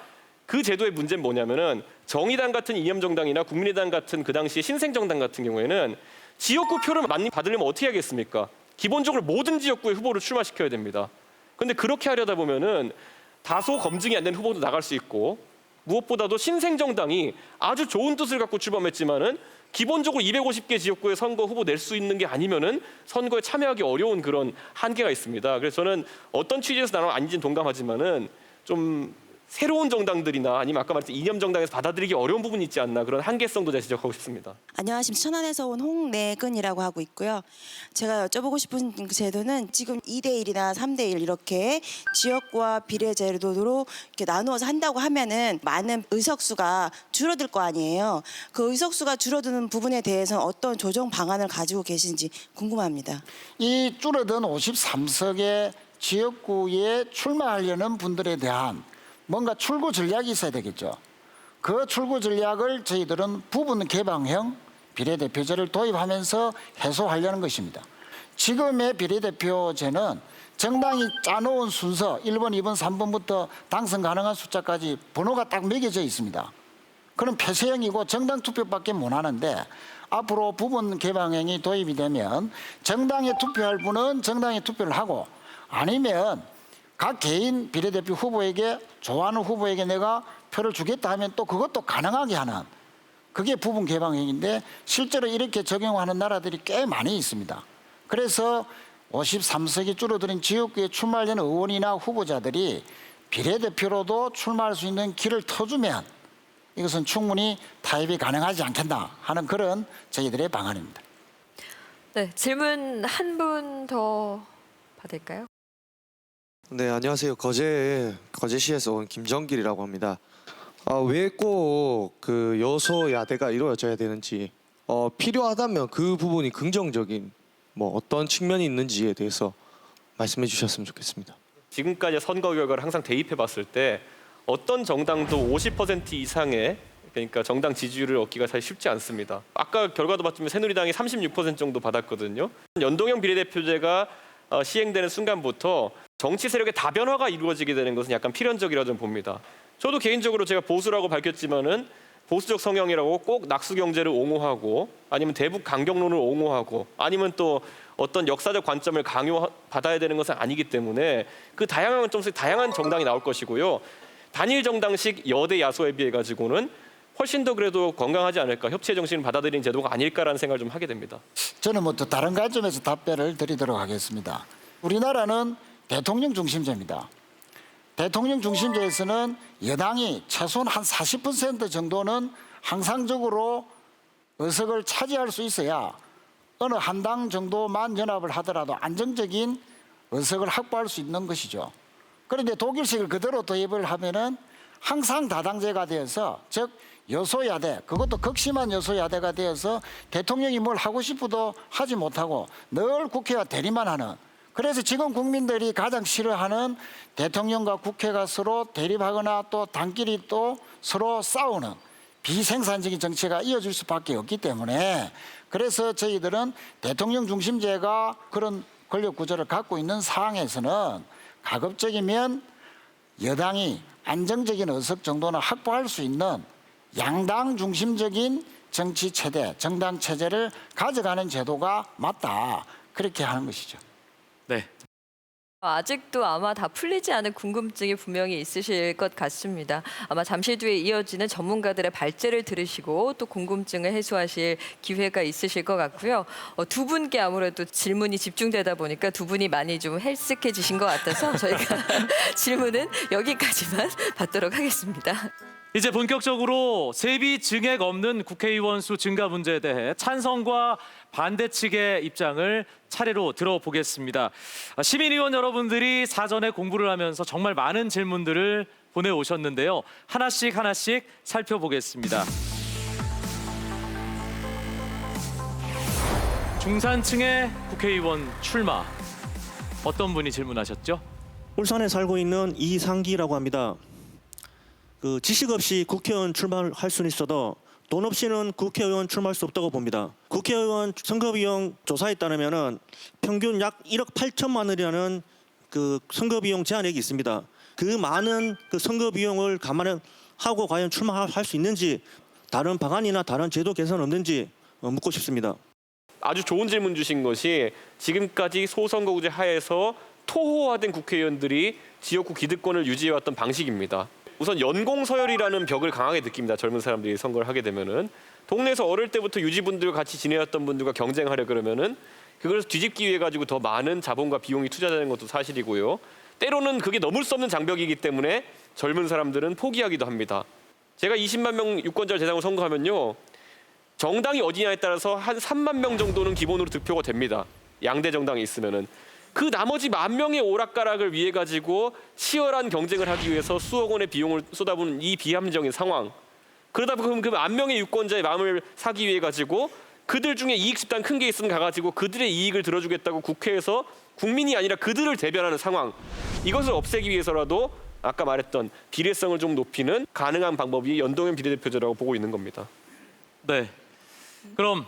그 제도의 문제는 뭐냐면은 정의당 같은 이념정당이나 국민의당 같은 그 당시에 신생정당 같은 경우에는 지역구 표를 많이 받으려면 어떻게 하겠습니까? 기본적으로 모든 지역구의 후보를 출마시켜야 됩니다. 그런데 그렇게 하려다 보면은 다소 검증이 안 된 후보도 나갈 수 있고, 무엇보다도 신생정당이 아주 좋은 뜻을 갖고 출범했지만은 기본적으로 250개 지역구의 선거 후보 낼 수 있는 게 아니면은 선거에 참여하기 어려운 그런 한계가 있습니다. 그래서 저는 어떤 취지에서 나는 아닌지는 동감하지만은 좀 새로운 정당들이나 아니면 아까 말했던 이념 정당에서 받아들이기 어려운 부분이 있지 않나 그런 한계성도 제가 지적하고 싶습니다. 안녕하십니까. 천안에서 온 홍래근이라고 하고 있고요. 제가 여쭤보고 싶은 그 제도는 지금 2대1이나 3대1 이렇게 지역구와 비례제도로 이렇게 나누어서 한다고 하면은 많은 의석수가 줄어들 거 아니에요. 그 의석수가 줄어드는 부분에 대해서는 어떤 조정 방안을 가지고 계신지 궁금합니다. 이 줄어든 53석의 지역구에 출마하려는 분들에 대한 뭔가 출구 전략이 있어야 되겠죠. 그 출구 전략을 저희들은 부분 개방형 비례대표제를 도입하면서 해소하려는 것입니다. 지금의 비례대표제는 정당이 짜놓은 순서 1번, 2번, 3번부터 당선 가능한 숫자까지 번호가 딱 매겨져 있습니다. 그럼 폐쇄형이고 정당 투표밖에 못 하는데 앞으로 부분 개방형이 도입이 되면 정당에 투표할 분은 정당에 투표를 하고 아니면 각 개인 비례대표 후보에게 좋아하는 후보에게 내가 표를 주겠다 하면 또 그것도 가능하게 하는 그게 부분 개방형인데 실제로 이렇게 적용하는 나라들이 꽤 많이 있습니다. 그래서 53석이 줄어드는 지역구에 출마하려는 의원이나 후보자들이 비례대표로도 출마할 수 있는 길을 터주면 이것은 충분히 타협이 가능하지 않겠나 하는 그런 저희들의 방안입니다. 네, 질문 한 분 더 받을까요? 네, 안녕하세요. 거제시에서 온 김정길이라고 합니다. 왜 꼭 그 여소야대가 이루어져야 되는지, 필요하다면 그 부분이 긍정적인 뭐 어떤 측면이 있는지에 대해서 말씀해 주셨으면 좋겠습니다. 지금까지 선거 결과를 항상 대입해 봤을 때 어떤 정당도 50% 이상의 그러니까 정당 지지율을 얻기가 사실 쉽지 않습니다. 아까 결과도 봤지만 새누리당이 36% 정도 받았거든요. 연동형 비례대표제가 시행되는 순간부터 정치 세력의 다변화가 이루어지게 되는 것은 약간 필연적이라고 저는 봅니다. 저도 개인적으로 제가 보수라고 밝혔지만은 보수적 성향이라고 꼭 낙수 경제를 옹호하고 아니면 대북 강경론을 옹호하고 아니면 또 어떤 역사적 관점을 강요받아야 되는 것은 아니기 때문에 그 다양한 정당이 나올 것이고요. 단일 정당식 여대 야소에 비해 가지고는 훨씬 더 그래도 건강하지 않을까, 협치의 정신을 받아들이는 제도가 아닐까라는 생각을 좀 하게 됩니다. 저는 뭐 또 다른 관점에서 답변을 드리도록 하겠습니다. 우리나라는 대통령 중심제입니다. 대통령 중심제에서는 여당이 최소한 한 40% 정도는 항상적으로 의석을 차지할 수 있어야 어느 한 당 정도만 연합을 하더라도 안정적인 의석을 확보할 수 있는 것이죠. 그런데 독일식을 그대로 도입을 하면은 항상 다당제가 되어서 즉 여소야대, 그것도 극심한 여소야대가 되어서 대통령이 뭘 하고 싶어도 하지 못하고 늘 국회와 대리만 하는, 그래서 지금 국민들이 가장 싫어하는 대통령과 국회가 서로 대립하거나 또 당끼리 또 서로 싸우는 비생산적인 정치가 이어질 수밖에 없기 때문에, 그래서 저희들은 대통령 중심제가 그런 권력 구조를 갖고 있는 상황에서는 가급적이면 여당이 안정적인 의석 정도는 확보할 수 있는 양당 중심적인 정치 체제, 정당 체제를 가져가는 제도가 맞다, 그렇게 하는 것이죠. 네. 아직도 아마 다 풀리지 않은 궁금증이 분명히 있으실 것 같습니다. 아마 잠시 뒤에 이어지는 전문가들의 발제를 들으시고 또 궁금증을 해소하실 기회가 있으실 것 같고요. 두 분께 아무래도 질문이 집중되다 보니까 두 분이 많이 좀 헬쓱해지신 것 같아서 저희가 질문은 여기까지만 받도록 하겠습니다. 이제 본격적으로 세비 증액 없는 국회의원 수 증가 문제에 대해 찬성과 반대 측의 입장을 차례로 들어보겠습니다. 시민의원 여러분들이 사전에 공부를 하면서 정말 많은 질문들을 보내오셨는데요. 하나씩 살펴보겠습니다. 중산층의 국회의원 출마, 어떤 분이 질문하셨죠? 울산에 살고 있는 이상기라고 합니다. 그 지식 없이 국회의원 출마할 수는 있어도 돈 없이는 국회의원 출마할 수 없다고 봅니다. 국회의원 선거 비용 조사에 따르면은 평균 약 1억 8천만 원이라는 그 선거 비용 제한액이 있습니다. 그 많은 그 선거 비용을 감안하고 과연 출마할 수 있는지, 다른 방안이나 다른 제도 개선 없는지 묻고 싶습니다. 아주 좋은 질문 주신 것이 지금까지 소선거구제 하에서 토호화된 국회의원들이 지역구 기득권을 유지해왔던 방식입니다. 우선 연공 서열이라는 벽을 강하게 느낍니다. 젊은 사람들이 선거를 하게 되면은 동네에서 어릴 때부터 유지분들과 같이 지내왔던 분들과 경쟁하려 그러면은 그걸 뒤집기 위해 가지고 더 많은 자본과 비용이 투자되는 것도 사실이고요. 때로는 그게 넘을 수 없는 장벽이기 때문에 젊은 사람들은 포기하기도 합니다. 제가 20만 명 유권자를 대상으로 선거하면요. 정당이 어디냐에 따라서 한 3만 명 정도는 기본으로 득표가 됩니다. 양대 정당이 있으면은. 그 나머지 10,000명의 오락가락을 위해 가지고 치열한 경쟁을 하기 위해서 수억 원의 비용을 쏟아부는 이 비합리적인 상황. 그러다 보면 그 10,000명의 유권자의 마음을 사기 위해 가지고 그들 중에 이익 집단 큰 게 있으면 가가지고 그들의 이익을 들어주겠다고 국회에서 국민이 아니라 그들을 대변하는 상황. 이것을 없애기 위해서라도 아까 말했던 비례성을 좀 높이는 가능한 방법이 연동형 비례대표제라고 보고 있는 겁니다. 네. 그럼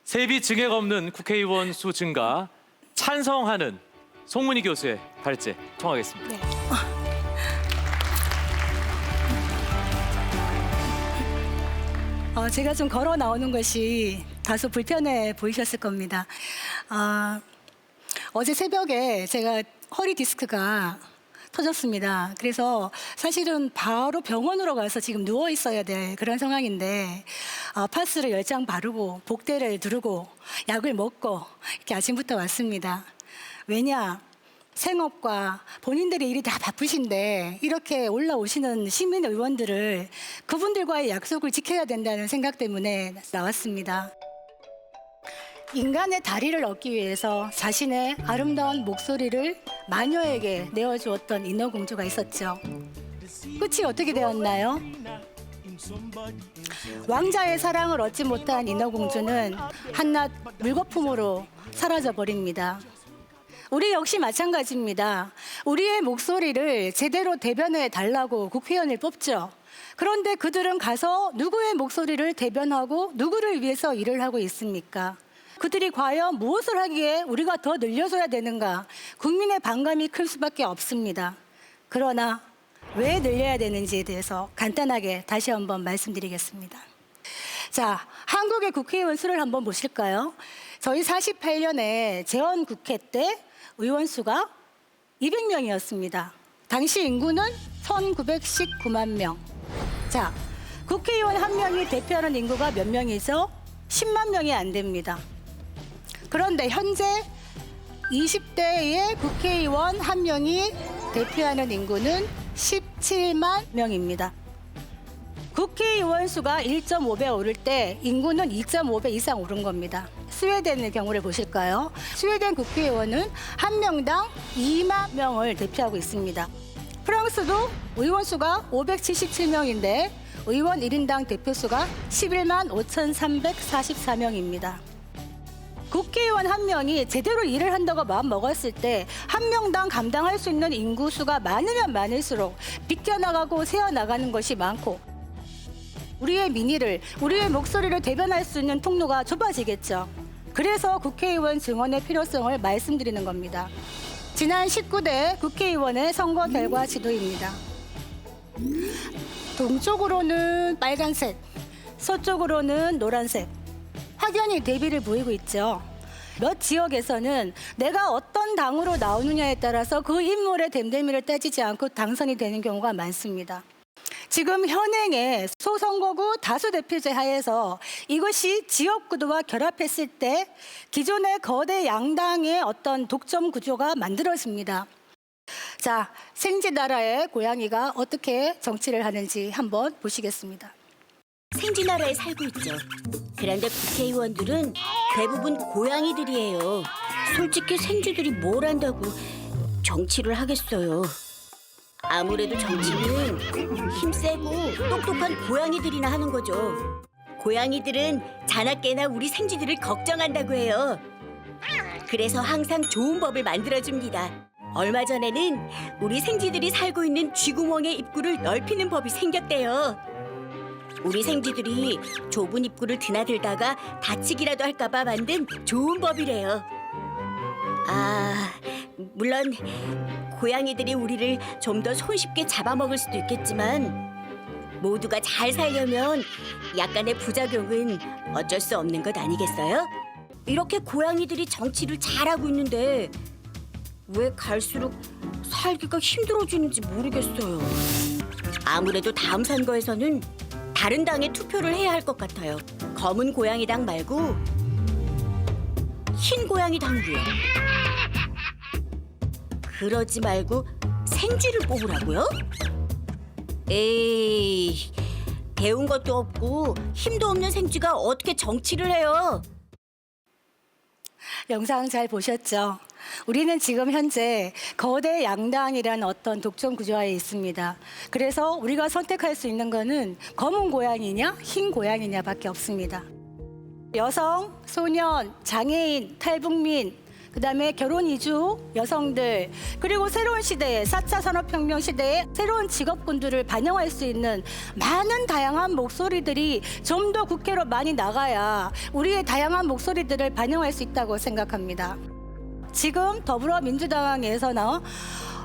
세비 증액 없는 국회의원 수 증가 찬성하는 송문희 교수의 발제 청하겠습니다. 제가 좀 걸어 나오는 것이 다소 불편해 보이셨을 겁니다. 어제 새벽에 제가 허리 디스크가 터졌습니다. 그래서 사실은 바로 병원으로 가서 지금 누워 있어야 될 그런 상황인데 파스를 10장 바르고 복대를 두르고 약을 먹고 이렇게 아침부터 왔습니다. 왜냐? 생업과 본인들의 일이 다 바쁘신데 이렇게 올라오시는 시민 의원들을 그분들과의 약속을 지켜야 된다는 생각 때문에 나왔습니다. 인간의 다리를 얻기 위해서 자신의 아름다운 목소리를 마녀에게 내어주었던 인어공주가 있었죠. 끝이 어떻게 되었나요? 왕자의 사랑을 얻지 못한 인어공주는 한낱 물거품으로 사라져버립니다. 우리 역시 마찬가지입니다. 우리의 목소리를 제대로 대변해 달라고 국회의원을 뽑죠. 그런데 그들은 가서 누구의 목소리를 대변하고 누구를 위해서 일을 하고 있습니까? 그들이 과연 무엇을 하기에 우리가 더 늘려줘야 되는가? 국민의 반감이 클 수밖에 없습니다. 그러나 왜 늘려야 되는지에 대해서 간단하게 다시 한번 말씀드리겠습니다. 자, 한국의 국회의원 수를 한번 보실까요? 저희 48년에 재헌국회 때 의원 수가 200명이었습니다. 당시 인구는 1919만 명. 자, 국회의원 한 명이 대표하는 인구가 몇 명이죠? 10만 명이 안 됩니다. 그런데 현재 20대의 국회의원 한 명이 대표하는 인구는 17만 명입니다. 국회의원 수가 1.5배 오를 때 인구는 2.5배 이상 오른 겁니다. 스웨덴의 경우를 보실까요? 스웨덴 국회의원은 한 명당 2만 명을 대표하고 있습니다. 프랑스도 의원 수가 577명인데 의원 1인당 대표 수가 11만 5,344명입니다. 국회의원 한 명이 제대로 일을 한다고 마음 먹었을 때 한 명당 감당할 수 있는 인구 수가 많으면 많을수록 비껴나가고 새어나가는 것이 많고 우리의 민의를, 우리의 목소리를 대변할 수 있는 통로가 좁아지겠죠. 그래서 국회의원 증언의 필요성을 말씀드리는 겁니다. 지난 19대 국회의원의 선거 결과 지도입니다. 동쪽으로는 빨간색, 서쪽으로는 노란색. 확연히 대비를 보이고 있죠. 몇 지역에서는 내가 어떤 당으로 나오느냐에 따라서 그 인물의 됨됨이를 따지지 않고 당선이 되는 경우가 많습니다. 지금 현행의 소선거구 다수대표제 하에서 이것이 지역구도와 결합했을 때 기존의 거대 양당의 어떤 독점 구조가 만들어집니다. 자, 생지나라의 고양이가 어떻게 정치를 하는지 한번 보시겠습니다. 생쥐나라에 살고 있죠. 그런데 국회의원들은 대부분 고양이들이에요. 솔직히 생쥐들이 뭘 한다고 정치를 하겠어요. 아무래도 정치는 힘세고 똑똑한 고양이들이나 하는 거죠. 고양이들은 자나깨나 우리 생쥐들을 걱정한다고 해요. 그래서 항상 좋은 법을 만들어줍니다. 얼마 전에는 우리 생쥐들이 살고 있는 쥐구멍의 입구를 넓히는 법이 생겼대요. 우리 생쥐들이 좁은 입구를 드나들다가 다치기라도 할까봐 만든 좋은 법이래요. 물론 고양이들이 우리를 좀 더 손쉽게 잡아먹을 수도 있겠지만 모두가 잘 살려면 약간의 부작용은 어쩔 수 없는 것 아니겠어요? 이렇게 고양이들이 정치를 잘하고 있는데 왜 갈수록 살기가 힘들어지는지 모르겠어요. 아무래도 다음 선거에서는 다른 당에 투표를 해야 할 것 같아요. 검은 고양이 당 말고 흰 고양이 당이요. 그러지 말고 생쥐를 뽑으라고요? 에이, 배운 것도 없고 힘도 없는 생쥐가 어떻게 정치를 해요? 영상 잘 보셨죠? 우리는 지금 현재 거대 양당이라는 어떤 독점 구조화에 있습니다. 그래서 우리가 선택할 수 있는 거는 검은 고양이냐 흰 고양이냐밖에 없습니다. 여성, 소년, 장애인, 탈북민, 그다음에 결혼 이주 여성들, 그리고 새로운 시대에 4차 산업혁명 시대에 새로운 직업군들을 반영할 수 있는 많은 다양한 목소리들이 좀 더 국회로 많이 나가야 우리의 다양한 목소리들을 반영할 수 있다고 생각합니다. 지금 더불어민주당에서는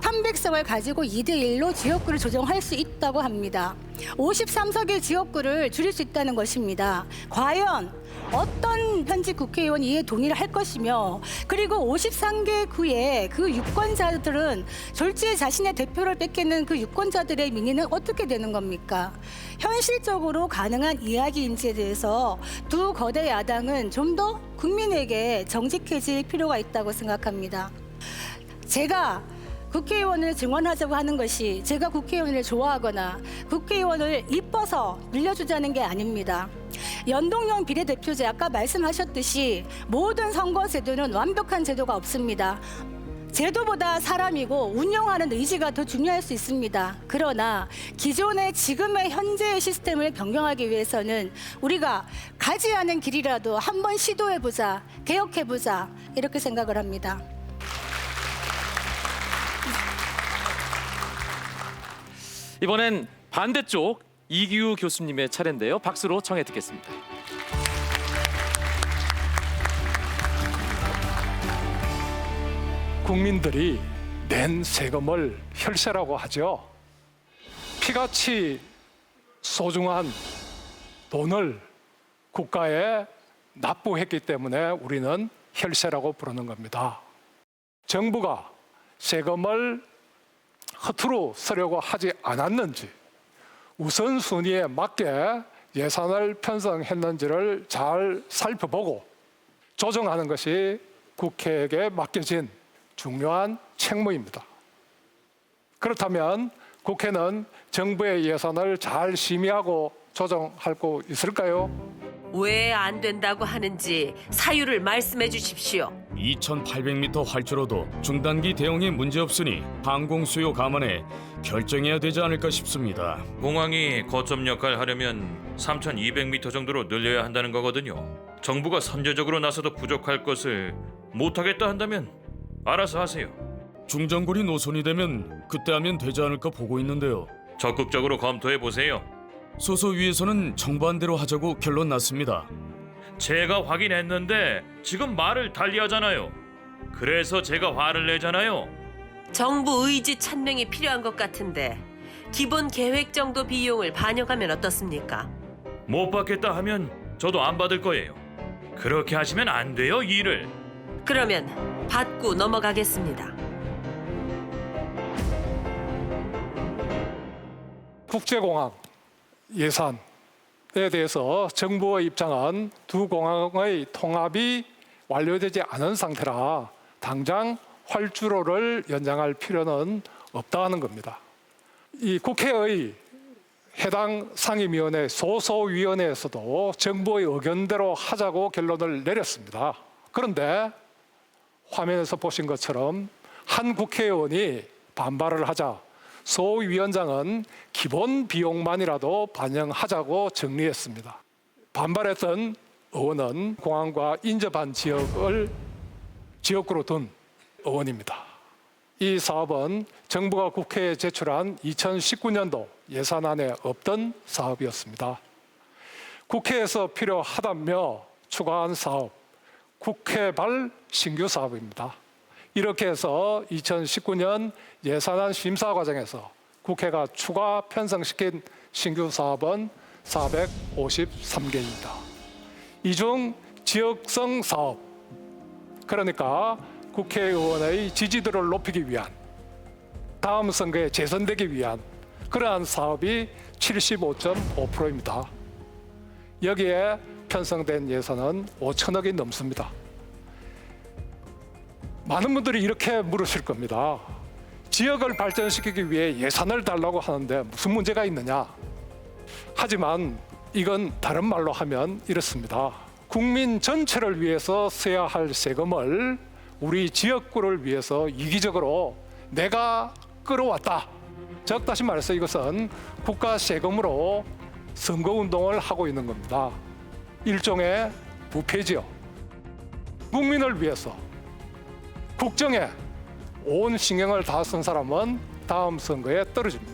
300석을 가지고 2대1로 지역구를 조정할 수 있다고 합니다. 53석의 지역구를 줄일 수 있다는 것입니다. 과연 어떤 현직 국회의원이 이에 동의를 할 것이며, 그리고 53개 구의 그 유권자들은 졸지에 자신의 대표를 뺏기는 그 유권자들의 민의는 어떻게 되는 겁니까? 현실적으로 가능한 이야기인지에 대해서 두 거대 야당은 좀 더 국민에게 정직해질 필요가 있다고 생각합니다. 제가 국회의원을 증원하자고 하는 것이 제가 국회의원을 좋아하거나 국회의원을 이뻐서 늘려주자는 게 아닙니다. 연동형 비례대표제, 아까 말씀하셨듯이 모든 선거제도는 완벽한 제도가 없습니다. 제도보다 사람이고 운영하는 의지가 더 중요할 수 있습니다. 그러나 기존의 지금의 현재의 시스템을 변경하기 위해서는 우리가 가지 않은 길이라도 한번 시도해보자, 개혁해보자, 이렇게 생각을 합니다. 이번엔 반대쪽 이기우 교수님의 차례인데요. 박수로 청해 듣겠습니다. 국민들이 낸 세금을 혈세라고 하죠. 피같이 소중한 돈을 국가에 납부했기 때문에 우리는 혈세라고 부르는 겁니다. 정부가 세금을 허투루 쓰려고 하지 않았는지, 우선순위에 맞게 예산을 편성했는지를 잘 살펴보고 조정하는 것이 국회에게 맡겨진 중요한 책무입니다. 그렇다면 국회는 정부의 예산을 잘 심의하고 조정할 수 있을까요? 왜 안 된다고 하는지 사유를 말씀해 주십시오. 2,800m 활주로도 중단기 대응이 문제없으니 항공 수요 감안에 결정해야 되지 않을까 싶습니다. 공항이 거점 역할을 하려면 3,200m 정도로 늘려야 한다는 거거든요. 정부가 선제적으로 나서도 부족할 것을 못하겠다 한다면 알아서 하세요. 중장거리 노선이 되면 그때 하면 되지 않을까 보고 있는데요. 적극적으로 검토해 보세요. 소소위에서는 정반대로 하자고 결론 났습니다. 제가 확인했는데 지금 말을 달리하잖아요. 그래서 제가 화를 내잖아요. 정부 의지 찬명이 필요한 것 같은데 기본 계획 정도 비용을 반영하면 어떻습니까? 못 받겠다 하면 저도 안 받을 거예요. 그렇게 하시면 안 돼요, 일을. 그러면 받고 넘어가겠습니다. 국제공항 예산에 대해서 정부의 입장은 두 공항의 통합이 완료되지 않은 상태라 당장 활주로를 연장할 필요는 없다는 겁니다. 이 국회의 해당 상임위원회 소소위원회에서도 정부의 의견대로 하자고 결론을 내렸습니다. 그런데 화면에서 보신 것처럼 한 국회의원이 반발을 하자 소위원장은 기본 비용만이라도 반영하자고 정리했습니다. 반발했던 의원은 공항과 인접한 지역을 지역구로 둔 의원입니다. 이 사업은 정부가 국회에 제출한 2019년도 예산안에 없던 사업이었습니다. 국회에서 필요하다며 추가한 사업, 국회발 신규 사업입니다. 이렇게 해서 2019년 예산안 심사 과정에서 국회가 추가 편성시킨 신규 사업은 453개입니다. 이 중 지역성 사업, 그러니까 국회의원의 지지도를 높이기 위한, 다음 선거에 재선되기 위한 그러한 사업이 75.5%입니다. 여기에 편성된 예산은 5천억이 넘습니다. 많은 분들이 이렇게 물으실 겁니다. 지역을 발전시키기 위해 예산을 달라고 하는데 무슨 문제가 있느냐? 하지만 이건 다른 말로 하면 이렇습니다. 국민 전체를 위해서 써야 할 세금을 우리 지역구를 위해서 이기적으로 내가 끌어왔다. 즉 다시 말해서 이것은 국가 세금으로 선거운동을 하고 있는 겁니다. 일종의 부패지요. 국민을 위해서 국정에 온 신경을 다 쓴 사람은 다음 선거에 떨어집니다.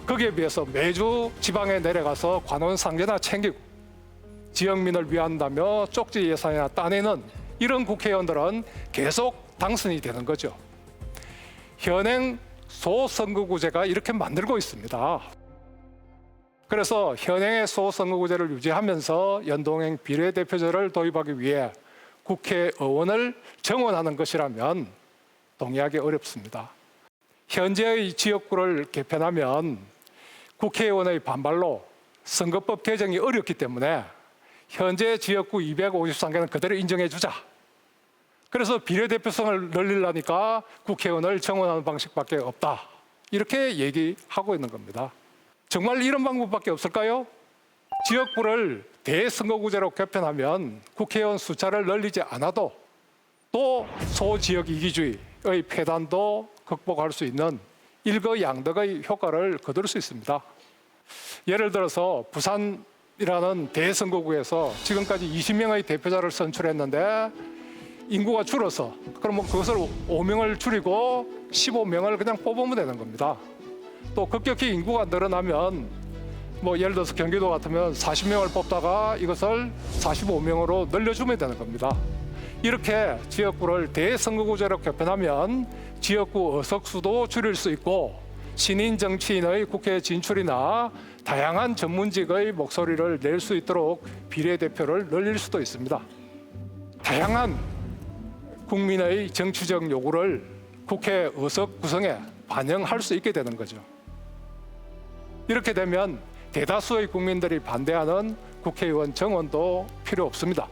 거기에 비해서 매주 지방에 내려가서 관원 상제나 챙기고 지역민을 위한다며 쪽지 예산이나 따내는 이런 국회의원들은 계속 당선이 되는 거죠. 현행 소선거구제가 이렇게 만들고 있습니다. 그래서 현행의 소선거구제를 유지하면서 연동형 비례대표제를 도입하기 위해 국회의원을 정원하는 것이라면 동의하기 어렵습니다. 현재의 지역구를 개편하면 국회의원의 반발로 선거법 개정이 어렵기 때문에 현재 지역구 253개는 그대로 인정해 주자. 그래서 비례대표성을 늘리려니까 국회의원을 정원하는 방식밖에 없다. 이렇게 얘기하고 있는 겁니다. 정말 이런 방법밖에 없을까요? 지역구를 대선거구제로 개편하면 국회의원 숫자를 늘리지 않아도 또 소지역 이기주의의 폐단도 극복할 수 있는 일거양득의 효과를 거둘 수 있습니다. 예를 들어서 부산이라는 대선거구에서 지금까지 20명의 대표자를 선출했는데 인구가 줄어서 그러면 그것을 5명을 줄이고 15명을 그냥 뽑으면 되는 겁니다. 또 급격히 인구가 늘어나면 뭐 예를 들어서 경기도 같으면 40명을 뽑다가 이것을 45명으로 늘려주면 되는 겁니다. 이렇게 지역구를 대선거구제로 개편하면 지역구 의석수도 줄일 수 있고 신인 정치인의 국회 진출이나 다양한 전문직의 목소리를 낼 수 있도록 비례대표를 늘릴 수도 있습니다. 다양한 국민의 정치적 요구를 국회 의석 구성에 반영할 수 있게 되는 거죠. 이렇게 되면 대다수의 국민들이 반대하는 국회의원 정원도 필요 없습니다.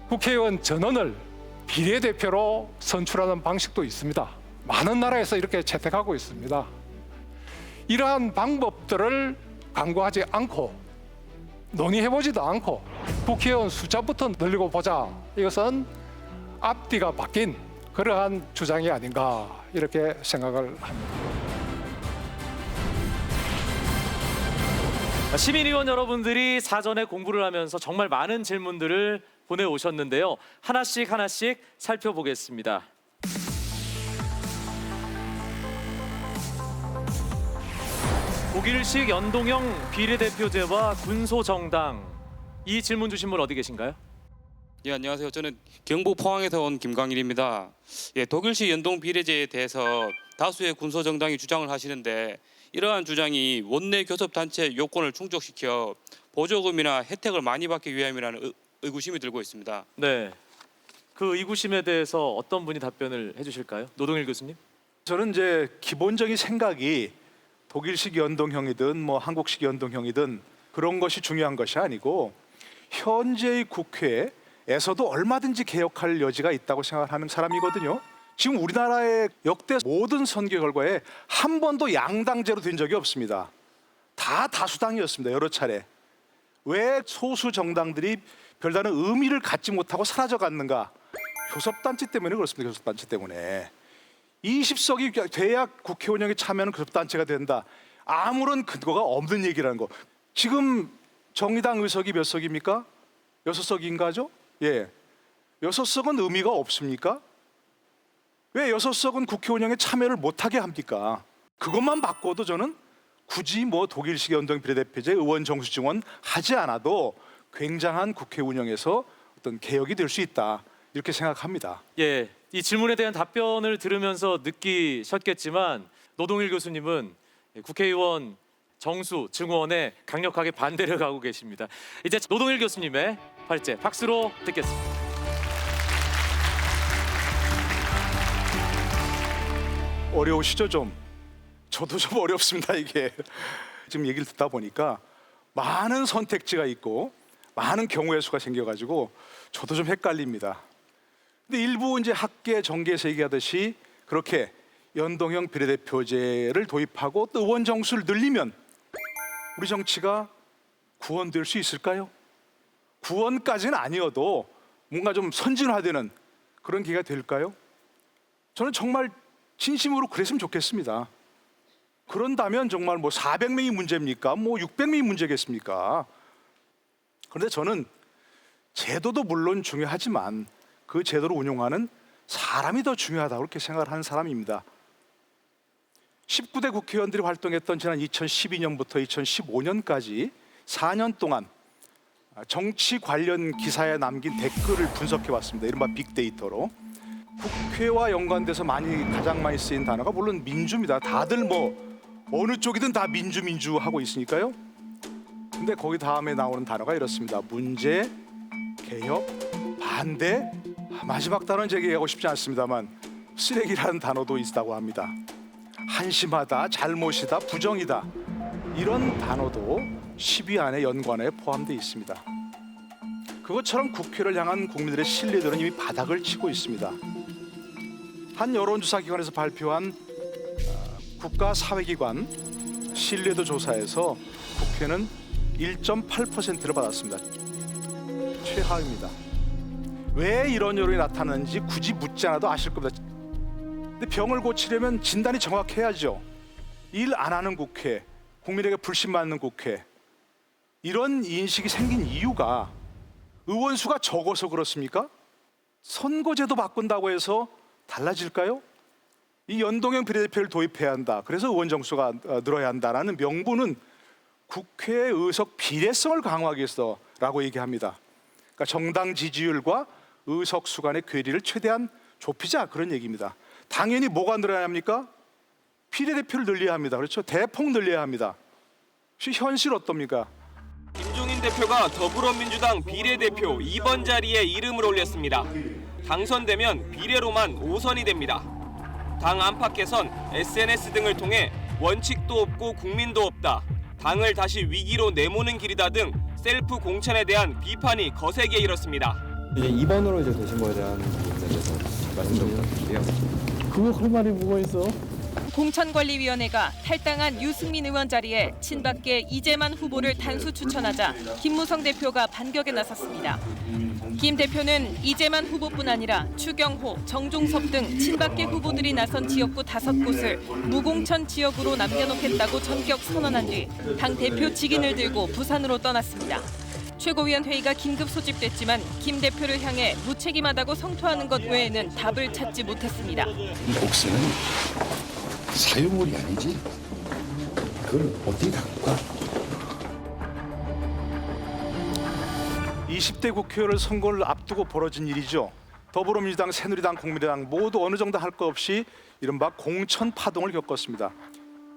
국회의원 전원을 비례대표로 선출하는 방식도 있습니다. 많은 나라에서 이렇게 채택하고 있습니다. 이러한 방법들을 강구하지 않고 논의해보지도 않고 국회의원 숫자부터 늘리고 보자. 이것은 앞뒤가 바뀐 그러한 주장이 아닌가 이렇게 생각을 합니다. 시민의원 여러분들이 사전에 공부를 하면서 정말 많은 질문들을 보내오셨는데요. 하나씩 살펴보겠습니다. 독일식 연동형 비례대표제와 군소정당, 이 질문 주신 분 어디 계신가요? 예, 안녕하세요. 저는 경북 포항에서 온 김광일입니다. 예, 독일식 연동 비례제에 대해서 다수의 군소정당이 주장을 하시는데 이러한 주장이 원내 교섭단체 요건을 충족시켜 보조금이나 혜택을 많이 받기 위함이라는 의구심이 들고 있습니다. 네, 그 의구심에 대해서 어떤 분이 답변을 해주실까요? 노동일 교수님. 저는 이제 기본적인 생각이 독일식 연동형이든 뭐 한국식 연동형이든 그런 것이 중요한 것이 아니고 현재의 국회에서도 얼마든지 개혁할 여지가 있다고 생각하는 사람이거든요. 지금 우리나라의 역대 모든 선거 결과에 한 번도 양당제로 된 적이 없습니다. 다 다수당이었습니다. 여러 차례. 왜 소수 정당들이 별다른 의미를 갖지 못하고 사라져갔는가? 교섭단체 때문에 그렇습니다. 교섭단체 때문에. 20석이 돼야 국회 운영에 참여하는 교섭단체가 된다. 아무런 근거가 없는 얘기라는 거. 지금 정의당 의석이 몇 석입니까? 6석인가죠? 예. 6석은 의미가 없습니까? 왜 6석은 국회 운영에 참여를 못하게 합니까? 그것만 바꿔도 저는 굳이 뭐 독일식 연동 비례대표제 의원 정수 증원 하지 않아도 굉장한 국회 운영에서 어떤 개혁이 될 수 있다. 이렇게 생각합니다. 예, 이 질문에 대한 답변을 들으면서 느끼셨겠지만 노동일 교수님은 국회의원 정수 증원에 강력하게 반대를 가고 계십니다. 이제 노동일 교수님의 발제 박수로 듣겠습니다. 어려우시죠 좀? 저도 좀 어렵습니다 이게. 지금 얘기를 듣다 보니까 많은 선택지가 있고 많은 경우의 수가 생겨가지고 저도 좀 헷갈립니다. 근데 일부 이제 학계 정계에서 얘기하듯이 그렇게 연동형 비례대표제를 도입하고 또 의원 정수를 늘리면 우리 정치가 구원될 수 있을까요? 구원까지는 아니어도 뭔가 좀 선진화되는 그런 기회가 될까요? 저는 정말 진심으로 그랬으면 좋겠습니다. 그런다면 정말 뭐 400명이 문제입니까? 뭐 600명이 문제겠습니까? 그런데 저는 제도도 물론 중요하지만 그 제도를 운용하는 사람이 더 중요하다고 그렇게 생각을 하는 사람입니다. 19대 국회의원들이 활동했던 지난 2012년부터 2015년까지 4년 동안 정치 관련 기사에 남긴 댓글을 분석해 왔습니다. 이른바 빅데이터로. 국회와 연관돼서 가장 많이 쓰인 단어가 물론 민주입니다. 다들 뭐 어느 쪽이든 다 민주 하고 있으니까요. 근데 거기 다음에 나오는 단어가 이렇습니다. 문제, 개혁, 반대, 마지막 단어는 제가 얘기하고 싶지 않습니다만 쓰레기라는 단어도 있다고 합니다. 한심하다, 잘못이다, 부정이다 이런 단어도 10위 안에 연관에 포함되어 있습니다. 그것처럼 국회를 향한 국민들의 신뢰도는 이미 바닥을 치고 있습니다. 한 여론조사 기관에서 발표한 국가사회기관 신뢰도 조사에서 국회는 1.8%를 받았습니다. 최하위입니다. 왜 이런 여론이 나타나는지 굳이 묻지 않아도 아실 겁니다. 근데 병을 고치려면 진단이 정확해야죠. 일 안 하는 국회, 국민에게 불신 받는 국회, 이런 인식이 생긴 이유가 의원 수가 적어서 그렇습니까? 선거제도 바꾼다고 해서 달라질까요? 이 연동형 비례대표를 도입해야 한다. 그래서 의원 정수가 늘어야 한다라는 명분은 국회의 의석 비례성을 강화하기 위해서라고 얘기합니다. 그러니까 정당 지지율과 의석수 간의 괴리를 최대한 좁히자 그런 얘기입니다. 당연히 뭐가 늘어야 합니까? 비례대표를 늘려야 합니다. 그렇죠? 대폭 늘려야 합니다. 현실 어떻습니까? 김종인 대표가 더불어민주당 비례대표 2번 자리에 이름을 올렸습니다. 당선되면 비례로만 5선이 됩니다. 당 안팎에선 SNS 등을 통해 원칙도 없고 국민도 없다, 당을 다시 위기로 내모는 길이다 등 셀프 공천에 대한 비판이 거세게 일었습니다. 이제 2번으로 이제 되신 거에 대한 부분에 대해서 말씀 좀 부탁드릴게요. 그거 할 말이 뭐가 있어? 공천관리위원회가 탈당한 유승민 의원 자리에 친박계 이재만 후보를 단수 추천하자 김무성 대표가 반격에 나섰습니다. 김 대표는 이재만 후보뿐 아니라 추경호, 정종섭 등 친박계 후보들이 나선 지역구 5곳을 무공천 지역으로 남겨놓겠다고 전격 선언한 뒤 당 대표 직인을 들고 부산으로 떠났습니다. 최고위원 회의가 긴급 소집됐지만 김 대표를 향해 무책임하다고 성토하는 것 외에는 답을 찾지 못했습니다. 복수는 사유물이 아니지. 그걸 어떻게 갖고 가? 20대 국회의원 선거를 앞두고 벌어진 일이죠. 더불어민주당, 새누리당, 국민의당 모두 어느 정도 할 것 없이 이른바 공천 파동을 겪었습니다.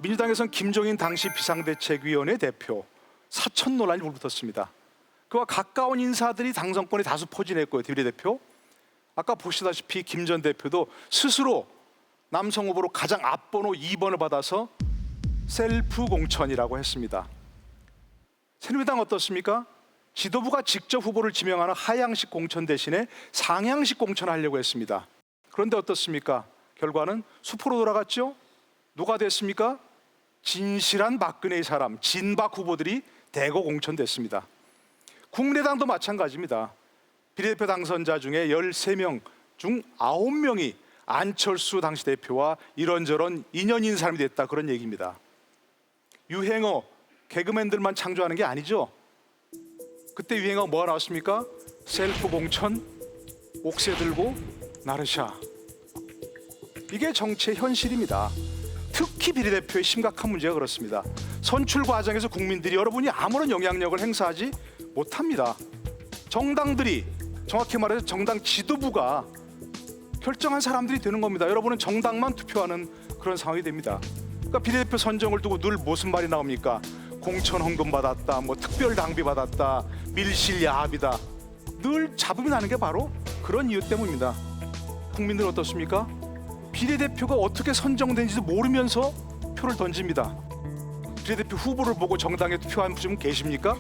민주당에선 김종인 당시 비상대책위원회 대표 사천 논란이 불붙었습니다. 그와 가까운 인사들이 당선권에 다수 포진했고요. 비례대표. 아까 보시다시피 김 전 대표도 스스로 남성 후보로 가장 앞번호 2번을 받아서 셀프 공천이라고 했습니다. 새누리당 어떻습니까? 지도부가 직접 후보를 지명하는 하향식 공천 대신에 상향식 공천을 하려고 했습니다. 그런데 어떻습니까? 결과는 수포로 돌아갔죠? 누가 됐습니까? 진실한 박근혜의 사람, 진박 후보들이 대거 공천됐습니다. 국민의당도 마찬가지입니다. 비례대표 당선자 중에 13명 중 9명이 안철수 당시 대표와 이런저런 인연인 사람이 됐다 그런 얘기입니다. 유행어, 개그맨들만 창조하는 게 아니죠. 그때 유행어 뭐가 나왔습니까? 셀프 공천, 옥새 들고 나르샤. 이게 정치의 현실입니다. 특히 비례대표의 심각한 문제가 그렇습니다. 선출 과정에서 국민들이 여러분이 아무런 영향력을 행사하지 못합니다. 정당들이, 정확히 말해서 정당 지도부가 결정한 사람들이 되는 겁니다. 여러분은 정당만 투표하는 그런 상황이 됩니다. 그러니까 비례대표 선정을 두고 늘 무슨 말이 나옵니까? 공천 헌금 받았다, 뭐 특별 당비 받았다, 밀실 야합이다. 늘 잡음이 나는 게 바로 그런 이유 때문입니다. 국민들은 어떻습니까? 비례대표가 어떻게 선정된지도 모르면서 표를 던집니다. 비례대표 후보를 보고 정당에 투표한 분 계십니까?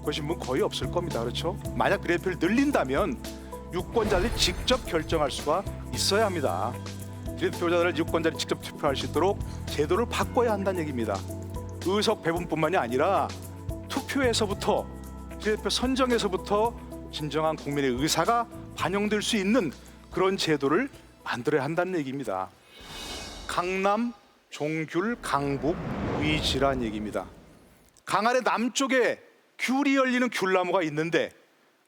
그러신 분 거의 없을 겁니다. 그렇죠? 만약 비례대표를 늘린다면 유권자들이 직접 결정할 수가 있어야 합니다. 비례대표자를 유권자들이 직접 투표할 수 있도록 제도를 바꿔야 한다는 얘기입니다. 의석 배분뿐만이 아니라 투표에서부터 비례대표 선정에서부터 진정한 국민의 의사가 반영될 수 있는 그런 제도를 만들어야 한다는 얘기입니다. 강남, 종귤, 강북, 위지란 얘기입니다. 강안의 남쪽에 귤이 열리는 귤나무가 있는데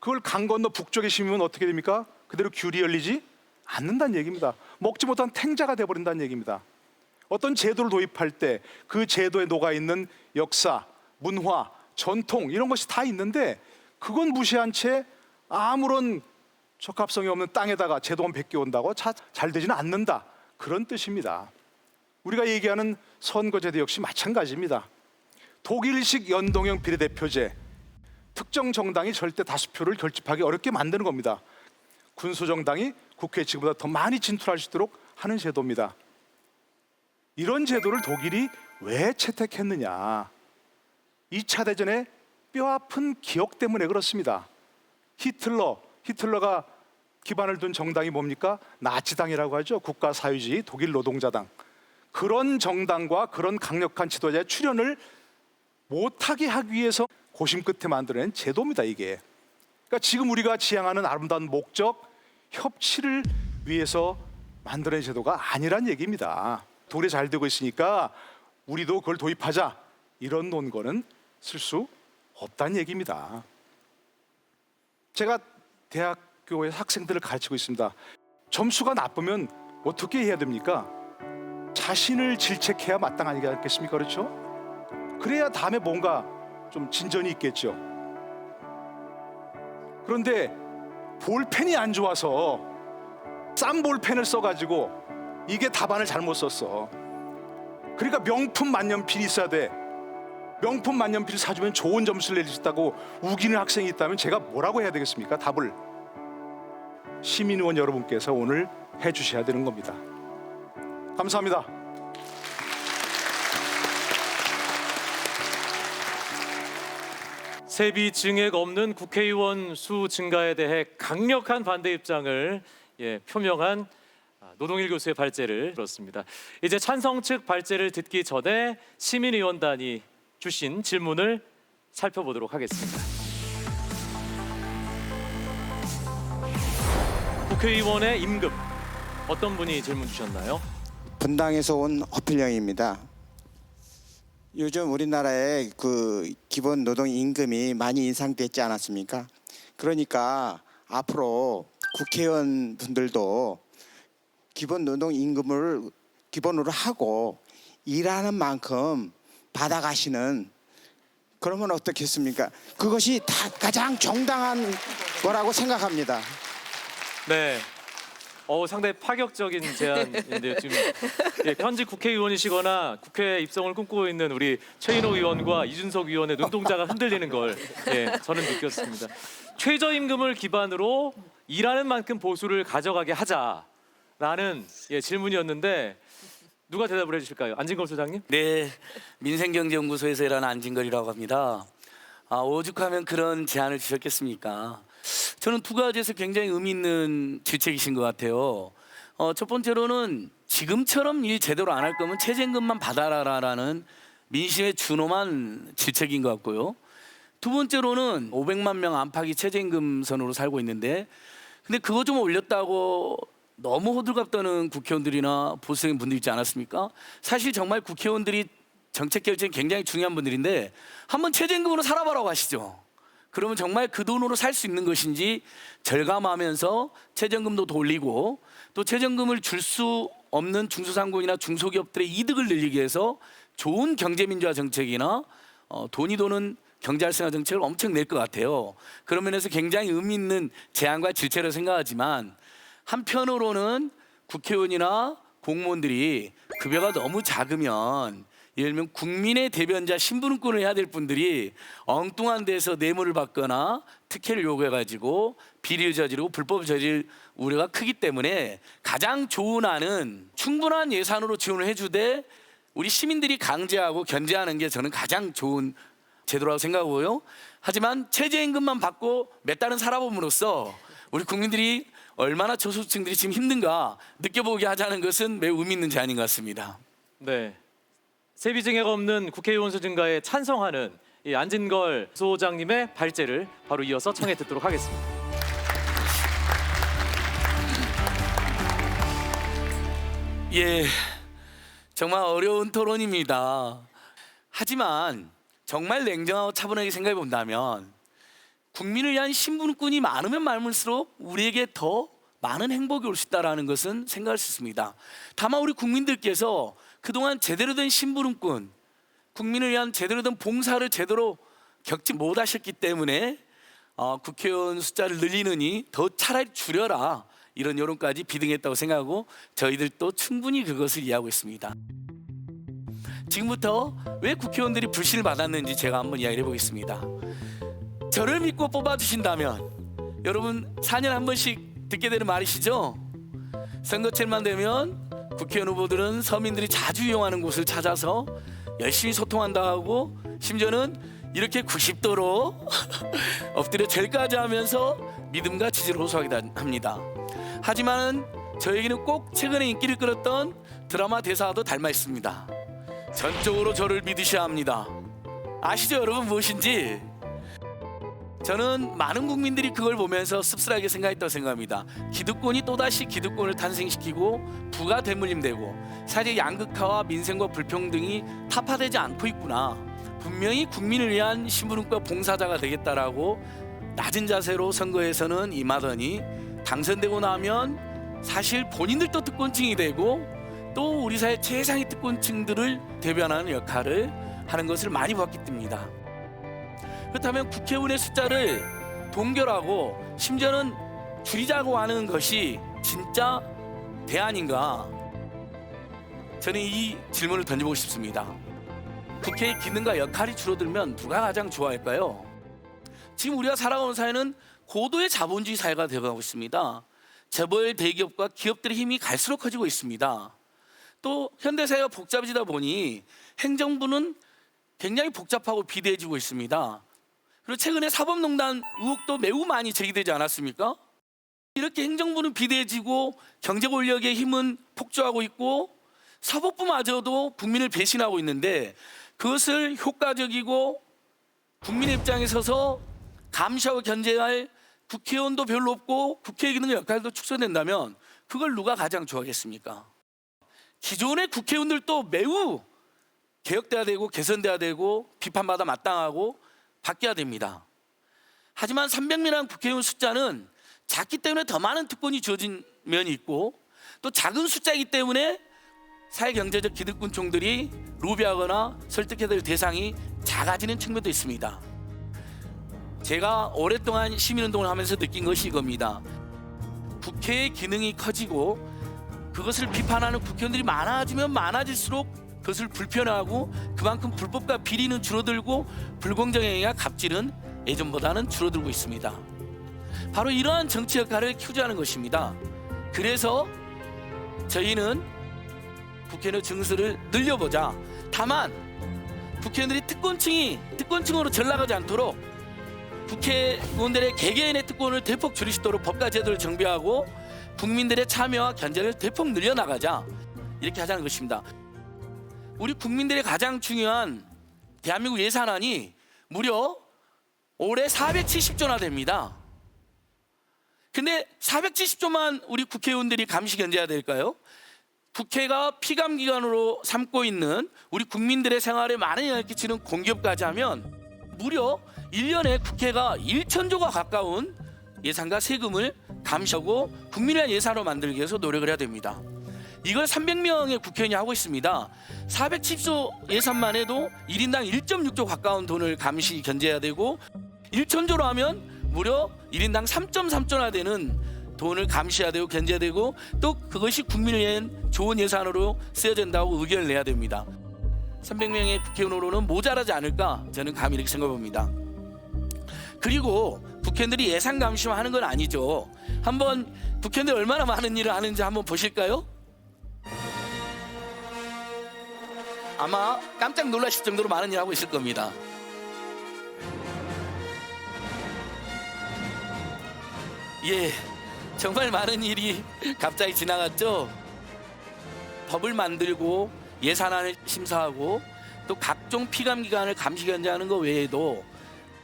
그걸 강 건너 북쪽에 심으면 어떻게 됩니까? 그대로 귤이 열리지 않는다는 얘기입니다. 먹지 못한 탱자가 돼버린다는 얘기입니다. 어떤 제도를 도입할 때 그 제도에 녹아있는 역사, 문화, 전통 이런 것이 다 있는데 그건 무시한 채 아무런 적합성이 없는 땅에다가 제도만 베껴온다고 잘 되지는 않는다. 그런 뜻입니다. 우리가 얘기하는 선거제도 역시 마찬가지입니다. 독일식 연동형 비례대표제, 특정 정당이 절대 다수표를 결집하기 어렵게 만드는 겁니다. 군소정당이 국회에 지금보다 더 많이 진출할 수 있도록 하는 제도입니다. 이런 제도를 독일이 왜 채택했느냐? 2차 대전의 뼈아픈 기억 때문에 그렇습니다. 히틀러가 기반을 둔 정당이 뭡니까? 나치당이라고 하죠. 국가사회주의 독일 노동자당. 그런 정당과 그런 강력한 지도자의 출현을 못하게 하기 위해서 고심 끝에 만들어낸 제도입니다, 이게. 그러니까 지금 우리가 지향하는 아름다운 목적, 협치를 위해서 만들어낸 제도가 아니란 얘기입니다. 독일이 잘 되고 있으니까 우리도 그걸 도입하자. 이런 논거는 쓸 수 없다는 얘기입니다. 제가 대학교의 학생들을 가르치고 있습니다. 점수가 나쁘면 어떻게 해야 됩니까? 자신을 질책해야 마땅 아니겠습니까? 그렇죠? 그래야 다음에 뭔가 좀 진전이 있겠죠. 그런데 볼펜이 안 좋아서 싼 볼펜을 써가지고 이게 답안을 잘못 썼어. 그러니까 명품 만년필이 있어야 돼. 명품 만년필 사주면 좋은 점수를 내릴 수 있다고 우기는 학생이 있다면 제가 뭐라고 해야 되겠습니까? 답을 시민의원 여러분께서 오늘 해주셔야 되는 겁니다. 감사합니다. 세비 증액 없는 국회의원 수 증가에 대해 강력한 반대 입장을 표명한 노동일 교수의 발제를 들었습니다. 이제 찬성 측 발제를 듣기 전에 시민의원단이 주신 질문을 살펴보도록 하겠습니다. 국회의원의 임금, 어떤 분이 질문 주셨나요? 분당에서 온 허필영입니다. 요즘 우리나라의 그 기본 노동 임금이 많이 인상됐지 않았습니까? 그러니까 앞으로 국회의원 분들도 기본 노동 임금을 기본으로 하고 일하는 만큼 받아가시는, 그러면 어떻겠습니까? 그것이 다 가장 정당한 거라고 생각합니다. 네. 상당히 파격적인 제안인데요. 지금 현직 국회의원이시거나 국회 입성을 꿈꾸고 있는 우리 최인호 의원과 이준석 의원의 눈동자가 흔들리는 걸 저는 느꼈습니다. 최저임금을 기반으로 일하는 만큼 보수를 가져가게 하자라는 질문이었는데 누가 대답을 해주실까요? 안진걸 소장님? 네, 민생경제연구소에서 일하는 안진걸이라고 합니다. 오죽하면 그런 제안을 주셨겠습니까? 저는 두 가지에서 굉장히 의미 있는 질책이신 것 같아요. 첫 번째로는 지금처럼 일 제대로 안 할 거면 최저임금만 받아라라는 민심의 준엄한 질책인 것 같고요. 두 번째로는 500만 명 안팎이 최저임금 선으로 살고 있는데, 근데 그거 좀 올렸다고 너무 호들갑 떠는 국회의원들이나 보수적인 분들 있지 않았습니까? 사실 정말 국회의원들이 정책 결정이 굉장히 중요한 분들인데 한번 최저임금으로 살아보라고 하시죠. 그러면 정말 그 돈으로 살 수 있는 것인지 절감하면서 최저임금도 더 올리고, 또 최저임금을 줄 수 없는 중소상공인이나 중소기업들의 이득을 늘리기 위해서 좋은 경제민주화 정책이나 돈이 도는 경제활성화 정책을 엄청 낼 것 같아요. 그런 면에서 굉장히 의미 있는 제안과 질책을 생각하지만, 한편으로는 국회의원이나 공무원들이 급여가 너무 작으면, 예를 들면 국민의 대변자 신분권을 해야 될 분들이 엉뚱한 데서 뇌물을 받거나 특혜를 요구해가지고 비리를 저지르고 불법을 저질 우려가 크기 때문에 가장 좋은 안은 충분한 예산으로 지원을 해주되 우리 시민들이 강제하고 견제하는 게 저는 가장 좋은 제도라고 생각하고요. 하지만 최저임금만 받고 몇 달은 살아봄으로써 우리 국민들이 얼마나 저소득층들이 지금 힘든가 느껴보게 하자는 것은 매우 의미 있는 제안인 것 같습니다. 네. 세비 증액 없는 국회의원 수 증가에 찬성하는 이 안진걸 소장님의 발제를 바로 이어서 청해 듣도록 하겠습니다. 예, 정말 어려운 토론입니다. 하지만 정말 냉정하고 차분하게 생각해 본다면 국민을 위한 신분꾼이 많으면 많을수록 우리에게 더 많은 행복이 올 수 있다는 것은 생각할 수 있습니다. 다만 우리 국민들께서 그동안 제대로 된 신분꾼, 국민을 위한 제대로 된 봉사를 제대로 겪지 못하셨기 때문에 국회의원 숫자를 늘리느니 더 차라리 줄여라 이런 여론까지 비등했다고 생각하고 저희들도 충분히 그것을 이해하고 있습니다. 지금부터 왜 국회의원들이 불신을 받았는지 제가 한번 이야기를 해보겠습니다. 저를 믿고 뽑아주신다면 여러분 4년에 한 번씩 듣게 되는 말이시죠? 선거철만 되면 국회의원 후보들은 서민들이 자주 이용하는 곳을 찾아서 열심히 소통한다 하고 심지어는 이렇게 90도로 엎드려 절까지 하면서 믿음과 지지를 호소하기도 합니다. 하지만 저에게는 꼭 최근에 인기를 끌었던 드라마 대사와도 닮아 있습니다. 전적으로 저를 믿으셔야 합니다. 아시죠 여러분 무엇인지? 저는 많은 국민들이 그걸 보면서 씁쓸하게 생각했다고 생각합니다. 기득권이 또다시 기득권을 탄생시키고 부가 대물림되고 사회 양극화와 민생과 불평등이 타파되지 않고 있구나. 분명히 국민을 위한 신분과 봉사자가 되겠다라고 낮은 자세로 선거에서는 임하더니 당선되고 나면 사실 본인들도 특권층이 되고 또 우리 사회 최상위 특권층들을 대변하는 역할을 하는 것을 많이 봤기 때문입니다. 그렇다면 국회의원의 숫자를 동결하고 심지어는 줄이자고 하는 것이 진짜 대안인가? 저는 이 질문을 던져보고 싶습니다. 국회의 기능과 역할이 줄어들면 누가 가장 좋아할까요? 지금 우리가 살아가는 사회는 고도의 자본주의 사회가 되어가고 있습니다. 재벌 대기업과 기업들의 힘이 갈수록 커지고 있습니다. 또 현대사회가 복잡해지다 보니 행정부는 굉장히 복잡하고 비대해지고 있습니다. 그리고 최근에 사법농단 의혹도 매우 많이 제기되지 않았습니까? 이렇게 행정부는 비대해지고 경제 권력의 힘은 폭주하고 있고 사법부마저도 국민을 배신하고 있는데 그것을 효과적이고 국민의 입장에 서서 감시하고 견제할 국회의원도 별로 없고 국회의 기능 역할도 축소된다면 그걸 누가 가장 좋아하겠습니까? 기존의 국회의원들도 매우 개혁돼야 되고 개선돼야 되고 비판받아 마땅하고 바뀌어야 됩니다. 하지만 300명이라는 국회의원 숫자는 작기 때문에 더 많은 특권이 주어진 면이 있고 또 작은 숫자이기 때문에 사회경제적 기득권층들이 로비하거나 설득해야 될 대상이 작아지는 측면도 있습니다. 제가 오랫동안 시민운동을 하면서 느낀 것이 이겁니다. 국회의 기능이 커지고 그것을 비판하는 국회의원들이 많아지면 많아질수록 그것을 불편해하고 그만큼 불법과 비리는 줄어들고 불공정행위와 갑질은 예전보다는 줄어들고 있습니다. 바로 이러한 정치 역할을 키우자는 것입니다. 그래서 저희는 국회의원 증수를 늘려보자. 다만 국회의원들이 특권층으로 전락하지 않도록 국회의원들의 개개인의 특권을 대폭 줄이시도록 법과 제도를 정비하고 국민들의 참여와 견제를 대폭 늘려나가자. 이렇게 하자는 것입니다. 우리 국민들의 가장 중요한 대한민국 예산안이 무려 올해 470조나 됩니다. 근데 470조만 우리 국회의원들이 감시 견제해야 될까요? 국회가 피감기관으로 삼고 있는 우리 국민들의 생활에 많은 영향을 끼치는 공기업까지 하면 무려 1년에 국회가 1,000조가 가까운 예산과 세금을 감시하고 국민을 위한 예산으로 만들기 위해서 노력을 해야 됩니다. 이걸 300명의 국회의원이 하고 있습니다. 470조 예산만 해도 1인당 1.6조 가까운 돈을 감시 견제해야 되고 1,000조로 하면 무려 1인당 3.3조나 되는 돈을 감시해야 되고 견제해야 되고 또 그것이 국민을 위한 좋은 예산으로 쓰여야 된다고 의견을 내야 됩니다. 300명의 국회의원으로는 모자라지 않을까 저는 감히 이렇게 생각해 봅니다. 그리고 국회의원들이 예산 감시만 하는 건 아니죠. 한번 국회의원들이 얼마나 많은 일을 하는지 한번 보실까요? 아마 깜짝 놀라실 정도로 많은 일을 하고 있을 겁니다. 예, 정말 많은 일이 갑자기 지나갔죠. 법을 만들고 예산안을 심사하고 또 각종 피감기관을 감시 견제하는 것 외에도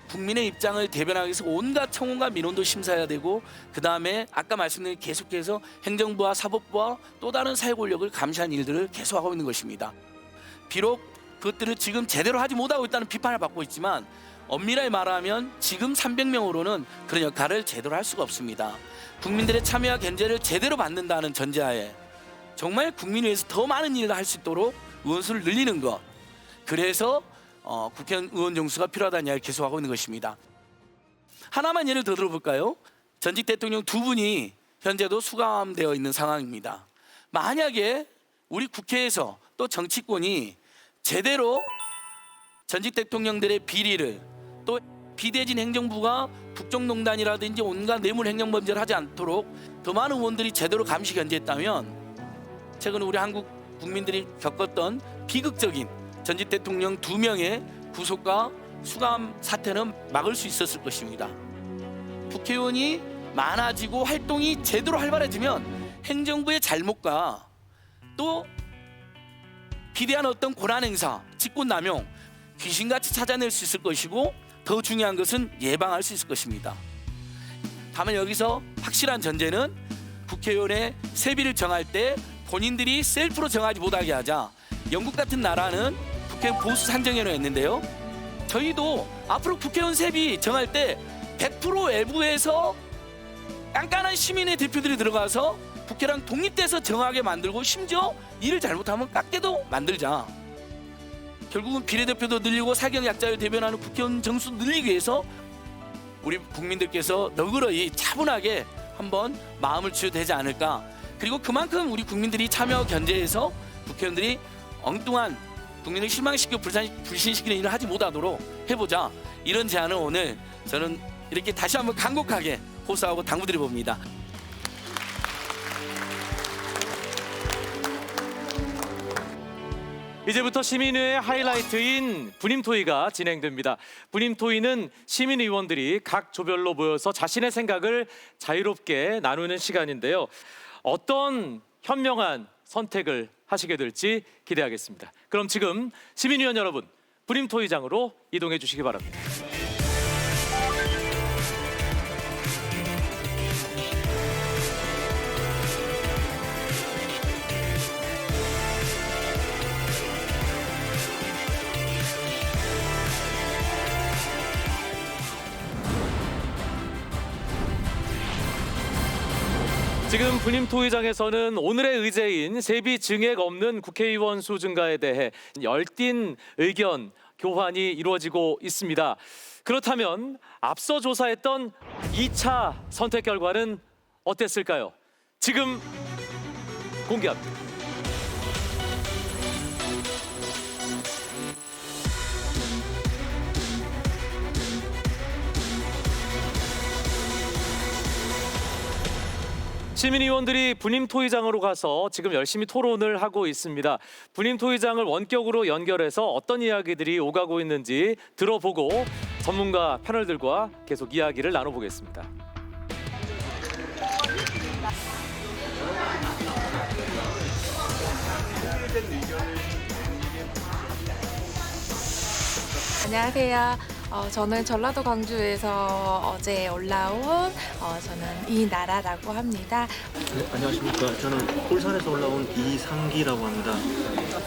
국민의 입장을 대변하기 위해서 온갖 청원과 민원도 심사해야 되고 그 다음에 아까 말씀드린 계속해서 행정부와 사법부와 또 다른 사회 권력을 감시하는 일들을 계속하고 있는 것입니다. 비록 그것들을 지금 제대로 하지 못하고 있다는 비판을 받고 있지만 엄밀하게 말하면 지금 300명으로는 그런 역할을 제대로 할 수가 없습니다. 국민들의 참여와 견제를 제대로 받는다는 전제하에 정말 국민을 위해서 더 많은 일을 할 수 있도록 의원수를 늘리는 것, 그래서 국회의원 정수가 필요하다는 이야기를 계속하고 있는 것입니다. 하나만 예를 더 들어볼까요? 전직 대통령 2분이 현재도 수감되어 있는 상황입니다. 만약에 우리 국회에서 또 정치권이 제대로 전직 대통령들의 비리를 또 비대진 행정부가 국정농단이라든지 온갖 뇌물행정범죄를 하지 않도록 더 많은 의원들이 제대로 감시 견제했다면 최근 우리 한국 국민들이 겪었던 비극적인 전직 대통령 2명의 구속과 수감 사태는 막을 수 있었을 것입니다. 국회의원이 많아지고 활동이 제대로 활발해지면 행정부의 잘못과 또 비대한 어떤 권한 행사, 직권남용, 귀신같이 찾아낼 수 있을 것이고 더 중요한 것은 예방할 수 있을 것입니다. 다만 여기서 확실한 전제는 국회의원의 세비를 정할 때 본인들이 셀프로 정하지 못하게 하자. 영국 같은 나라는 국회의원 보수 산정위원회가 있는데요. 저희도 앞으로 국회의원 세비 정할 때 100% 외부에서 깐깐한 시민의 대표들이 들어가서 국회랑 독립돼서 정하게 만들고 심지어 일을 잘못하면 깎게도 만들자. 결국은 비례대표도 늘리고 사경약자를 대변하는 국회의원 정수 늘리기 위해서 우리 국민들께서 너그러이 차분하게 한번 마음을 치유되지 되지 않을까. 그리고 그만큼 우리 국민들이 참여 견제해서 국회의원들이 엉뚱한 국민을 실망시키고 불신시키는 일을 하지 못하도록 해보자. 이런 제안을 오늘 저는 이렇게 다시 한번 간곡하게 호소하고 당부드려 봅니다. 이제부터 시민의회 하이라이트인 분임토의가 진행됩니다. 분임토의는 시민의원들이 각 조별로 모여서 자신의 생각을 자유롭게 나누는 시간인데요. 어떤 현명한 선택을 하시게 될지 기대하겠습니다. 그럼 지금 시민의원 여러분, 분임토의장으로 이동해 주시기 바랍니다. 지금 분임토의장에서는 오늘의 의제인 세비 증액 없는 국회의원 수 증가에 대해 열띤 의견 교환이 이루어지고 있습니다. 그렇다면 앞서 조사했던 2차 선택 결과는 어땠을까요? 지금 공개합니다. 시민의원들이 분임토의장으로 가서 지금 열심히 토론을 하고 있습니다. 분임토의장을 원격으로 연결해서 어떤 이야기들이 오가고 있는지 들어보고 전문가 패널들과 계속 이야기를 나눠보겠습니다. 안녕하세요. 저는 전라도 광주에서 어제 올라온 저는 이나라라고 합니다. 네, 안녕하십니까. 저는 울산에서 올라온 이상기라고 합니다.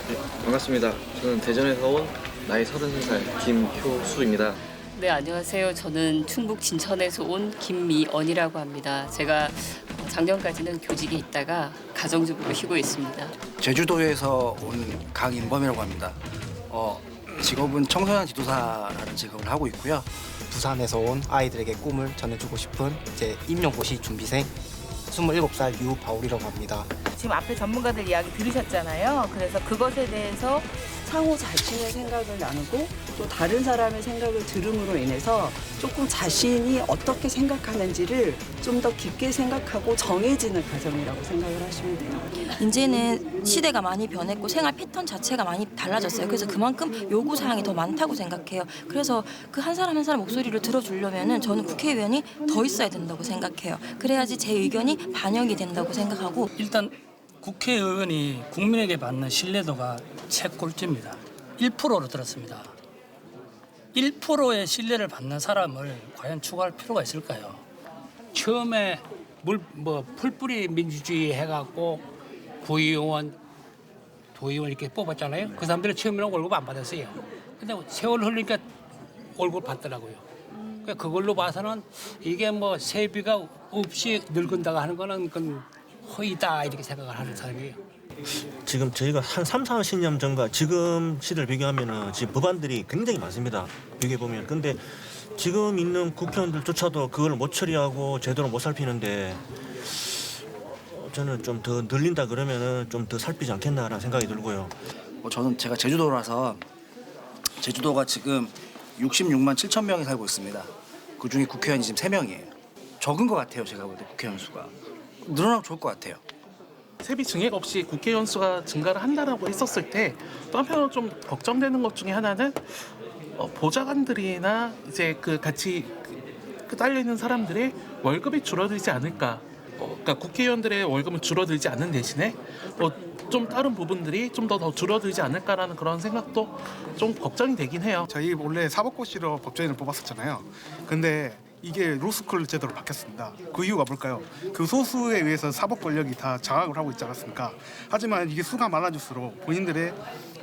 네, 반갑습니다. 저는 대전에서 온 나이 33살 김효수입니다. 네, 안녕하세요. 저는 충북 진천에서 온 김미언이라고 합니다. 제가 작년까지는 교직에 있다가 가정주부로 쉬고 있습니다. 제주도에서 온 강인범이라고 합니다. 직업은 청소년 지도사라는 직업을 하고 있고요. 부산에서 온 아이들에게 꿈을 전해주고 싶은 제 임용고시 준비생 27살 유바울이라고 합니다. 지금 앞에 전문가들 이야기 들으셨잖아요. 그래서 그것에 대해서 상호 자신의 생각을 나누고 또 다른 사람의 생각을 들음으로 인해서 조금 자신이 어떻게 생각하는지를 좀 더 깊게 생각하고 정해지는 과정이라고 생각을 하시면 돼요. 이제는 시대가 많이 변했고 생활 패턴 자체가 많이 달라졌어요. 그래서 그만큼 요구 사항이 더 많다고 생각해요. 그래서 그 한 사람 한 사람 목소리를 들어주려면은 저는 국회의원이 더 있어야 된다고 생각해요. 그래야지 제 의견이 반영이 된다고 생각하고 일단 국회의원이 국민에게 받는 신뢰도가 최꼴찌입니다. 1%로 들었습니다. 1%의 신뢰를 받는 사람을 과연 추구할 필요가 있을까요? 처음에 풀뿌리 민주주의 해갖고 구의원, 도의원 이렇게 뽑았잖아요. 그 사람들은 처음에는 월급 안 받았어요. 근데 세월 흘리니까 월급 받더라고요. 그러니까 그걸로 봐서는 이게 뭐 세비가 없이 늙은다고 하는 거는 그건 허위다 이렇게 생각을 하는 사람이에요. 지금 저희가 한 30-40년 전과 지금 시대를 비교하면은 지금 법안들이 굉장히 많습니다. 비교해 보면. 근데 지금 있는 국회의원들조차도 그걸 못 처리하고 제대로 못 살피는데 저는 좀 더 늘린다 그러면은 좀 더 살피지 않겠나라는 생각이 들고요. 저는 제가 제주도라서 제주도가 지금 66만 7천 명이 살고 있습니다. 그중에 국회의원이 지금 3명이에요. 적은 것 같아요. 제가 볼 때 국회의원 수가. 늘어나면 좋을 것 같아요. 세비 증액 없이 국회의원 수가 증가를 한다라고 했었을 때 또 한편으로 좀 걱정되는 것 중에 하나는 보좌관들이나 이제 그 같이 딸려 있는 사람들의 월급이 줄어들지 않을까. 그러니까 국회의원들의 월급은 줄어들지 않는 대신에 좀 다른 부분들이 좀 더 줄어들지 않을까라는 그런 생각도 좀 걱정이 되긴 해요. 저희 원래 사법고시로 법조인을 뽑았었잖아요. 근데 이게 로스쿨 제도로 바뀌었습니다. 그 이유가 뭘까요? 그 소수에 의해서 사법 권력이 다 장악을 하고 있지 않았습니까? 하지만 이게 수가 많아질수록 본인들의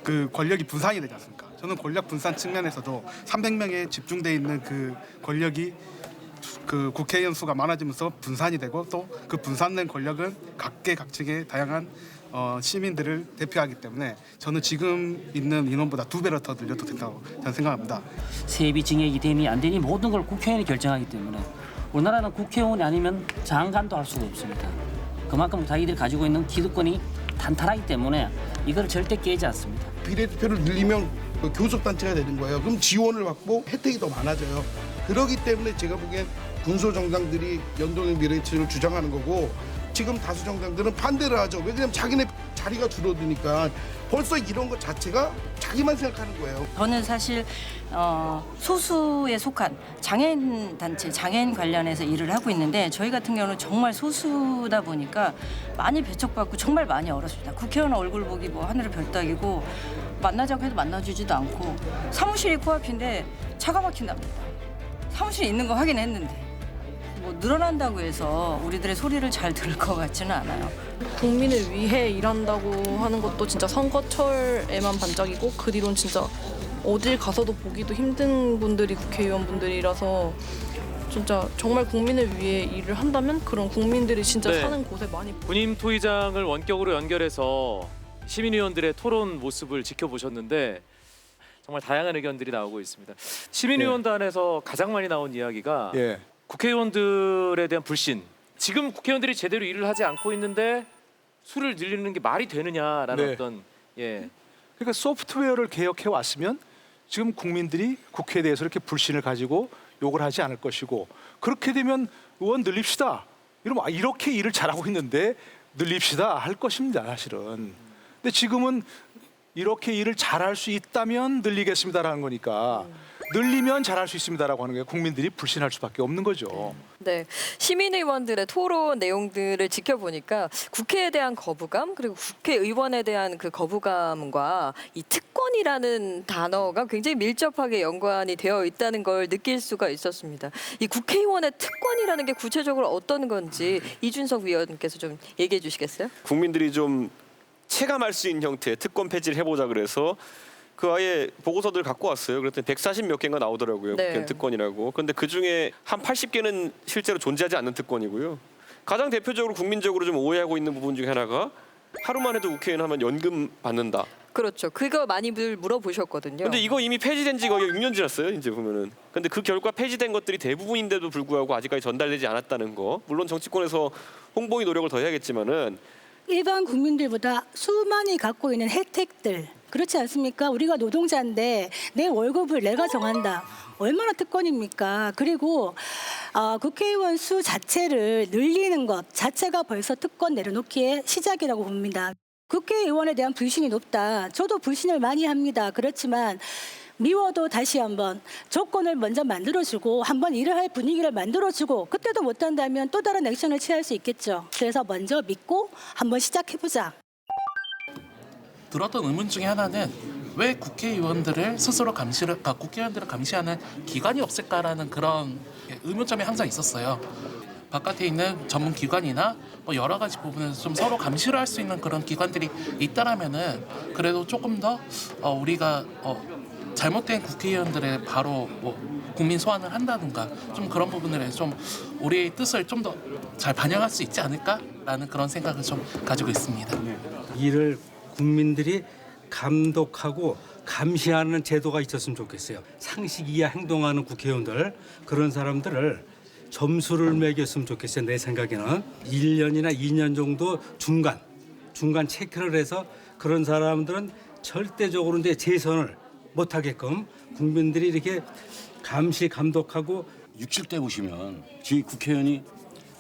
그 권력이 분산이 되지 않습니까? 저는 권력 분산 측면에서도 300명에 집중돼 있는 그 권력이 그 국회의원 수가 많아지면서 분산이 되고 또 그 분산된 권력은 각계각층의 다양한 시민들을 대표하기 때문에 저는 지금 있는 인원보다 2배로 더 늘려도 된다고 저는 생각합니다. 세비 증액이 되니 안 되니 모든 걸 국회의원이 결정하기 때문에 우리나라는 국회의원이 아니면 장관도 할 수가 없습니다. 그만큼 자기들이 가지고 있는 기득권이 탄탄하기 때문에 이걸 절대 깨지 않습니다. 비례대표를 늘리면 교섭단체가 되는 거예요. 그럼 지원을 받고 혜택이 더 많아져요. 그렇기 때문에 제가 보기엔 군소정당들이 연동형 비례대표를 주장하는 거고 지금 다수 정당들은 반대를 하죠. 왜냐하면 자기네 자리가 줄어드니까 벌써 이런 것 자체가 자기만 생각하는 거예요. 저는 사실 소수에 속한 장애인 단체, 장애인 관련해서 일을 하고 있는데 저희 같은 경우는 정말 소수다 보니까 많이 배척받고 정말 많이 어렵습니다. 국회의원 얼굴 보기 뭐 하늘의 별 따기고 만나자고 해도 만나주지도 않고 사무실이 코앞인데 차가 막힌답니다. 사무실에 있는 거 확인했는데 뭐 늘어난다고 해서 우리들의 소리를 잘 들을 것 같지는 않아요. 국민을 위해 일한다고 하는 것도 진짜 선거철에만 반짝이고 그 뒤로는 진짜 어딜 가서도 보기도 힘든 분들이 국회의원분들이라서 진짜 정말 국민을 위해 일을 한다면 그런 국민들이 진짜 사는 곳에 많이 군임 토의장을 원격으로 연결해서 시민의원들의 토론 모습을 지켜보셨는데 정말 다양한 의견들이 나오고 있습니다. 시민의원단에서 가장 많이 나온 이야기가 국회의원들에 대한 불신. 지금 국회의원들이 제대로 일을 하지 않고 있는데 수를 늘리는 게 말이 되느냐라는 어떤 그러니까 소프트웨어를 개혁해 왔으면 지금 국민들이 국회에 대해서 이렇게 불신을 가지고 욕을 하지 않을 것이고 그렇게 되면 의원 늘립시다. 이러면 이렇게 일을 잘하고 있는데 늘립시다 할 것입니다. 사실은. 근데 지금은 이렇게 일을 잘할 수 있다면 늘리겠습니다라는 거니까 늘리면 잘할 수 있습니다라고 하는 게 국민들이 불신할 수밖에 없는 거죠. 네, 시민의원들의 토론 내용들을 지켜보니까 국회에 대한 거부감 그리고 국회의원에 대한 그 거부감과 이 특권이라는 단어가 굉장히 밀접하게 연관이 되어 있다는 걸 느낄 수가 있었습니다. 이 국회의원의 특권이라는 게 구체적으로 어떤 건지 이준석 위원께서 좀 얘기해 주시겠어요? 국민들이 좀 체감할 수 있는 형태의 특권 폐지를 해보자 그래서 그 아예 보고서들 갖고 왔어요. 그랬더니 140 몇 개가 나오더라고요. 국회 특권이라고. 그런데 그중에 한 80개는 실제로 존재하지 않는 특권이고요. 가장 대표적으로 국민적으로 좀 오해하고 있는 부분 중에 하나가 하루만 해도 국회의원 하면 연금 받는다. 그렇죠. 그거 많이 물어보셨거든요. 근데 이거 이미 폐지된 지 거의 6년 지났어요. 이제 보면은. 근데 그 결과 폐지된 것들이 대부분인데도 불구하고 아직까지 전달되지 않았다는 거. 물론 정치권에서 홍보의 노력을 더 해야겠지만은 일반 국민들보다 수많이 갖고 있는 혜택들 그렇지 않습니까? 우리가 노동자인데 내 월급을 내가 정한다. 얼마나 특권입니까? 그리고 국회의원 수 자체를 늘리는 것 자체가 벌써 특권 내려놓기의 시작이라고 봅니다. 국회의원에 대한 불신이 높다. 저도 불신을 많이 합니다. 그렇지만 미워도 다시 한번 조건을 먼저 만들어주고 한번 일을 할 분위기를 만들어주고 그때도 못한다면 또 다른 액션을 취할 수 있겠죠. 그래서 먼저 믿고 한번 시작해보자. 들었던 의문 중에 하나는 왜 국회의원들을 스스로 국회의원들을 감시하는 기관이 없을까라는 그런 의문점이 항상 있었어요. 바깥에 있는 전문 기관이나 뭐 여러 가지 부분에서 좀 서로 감시를 할 수 있는 그런 기관들이 있다라면은 그래도 조금 더 우리가 잘못된 국회의원들의 바로 뭐 국민 소환을 한다든가 좀 그런 부분들에 좀 우리의 뜻을 좀 더 잘 반영할 수 있지 않을까라는 그런 생각을 좀 가지고 있습니다. 이를 국민들이 감독하고 감시하는 제도가 있었으면 좋겠어요. 상식 이하 행동하는 국회의원들 그런 사람들을 점수를 매겼으면 좋겠어요. 내 생각에는 1년이나 2년 정도 중간 체크를 해서 그런 사람들은 절대적으로 이제 재선을 못하게끔 국민들이 이렇게 감시 감독하고 67대 보시면 저희 국회의원이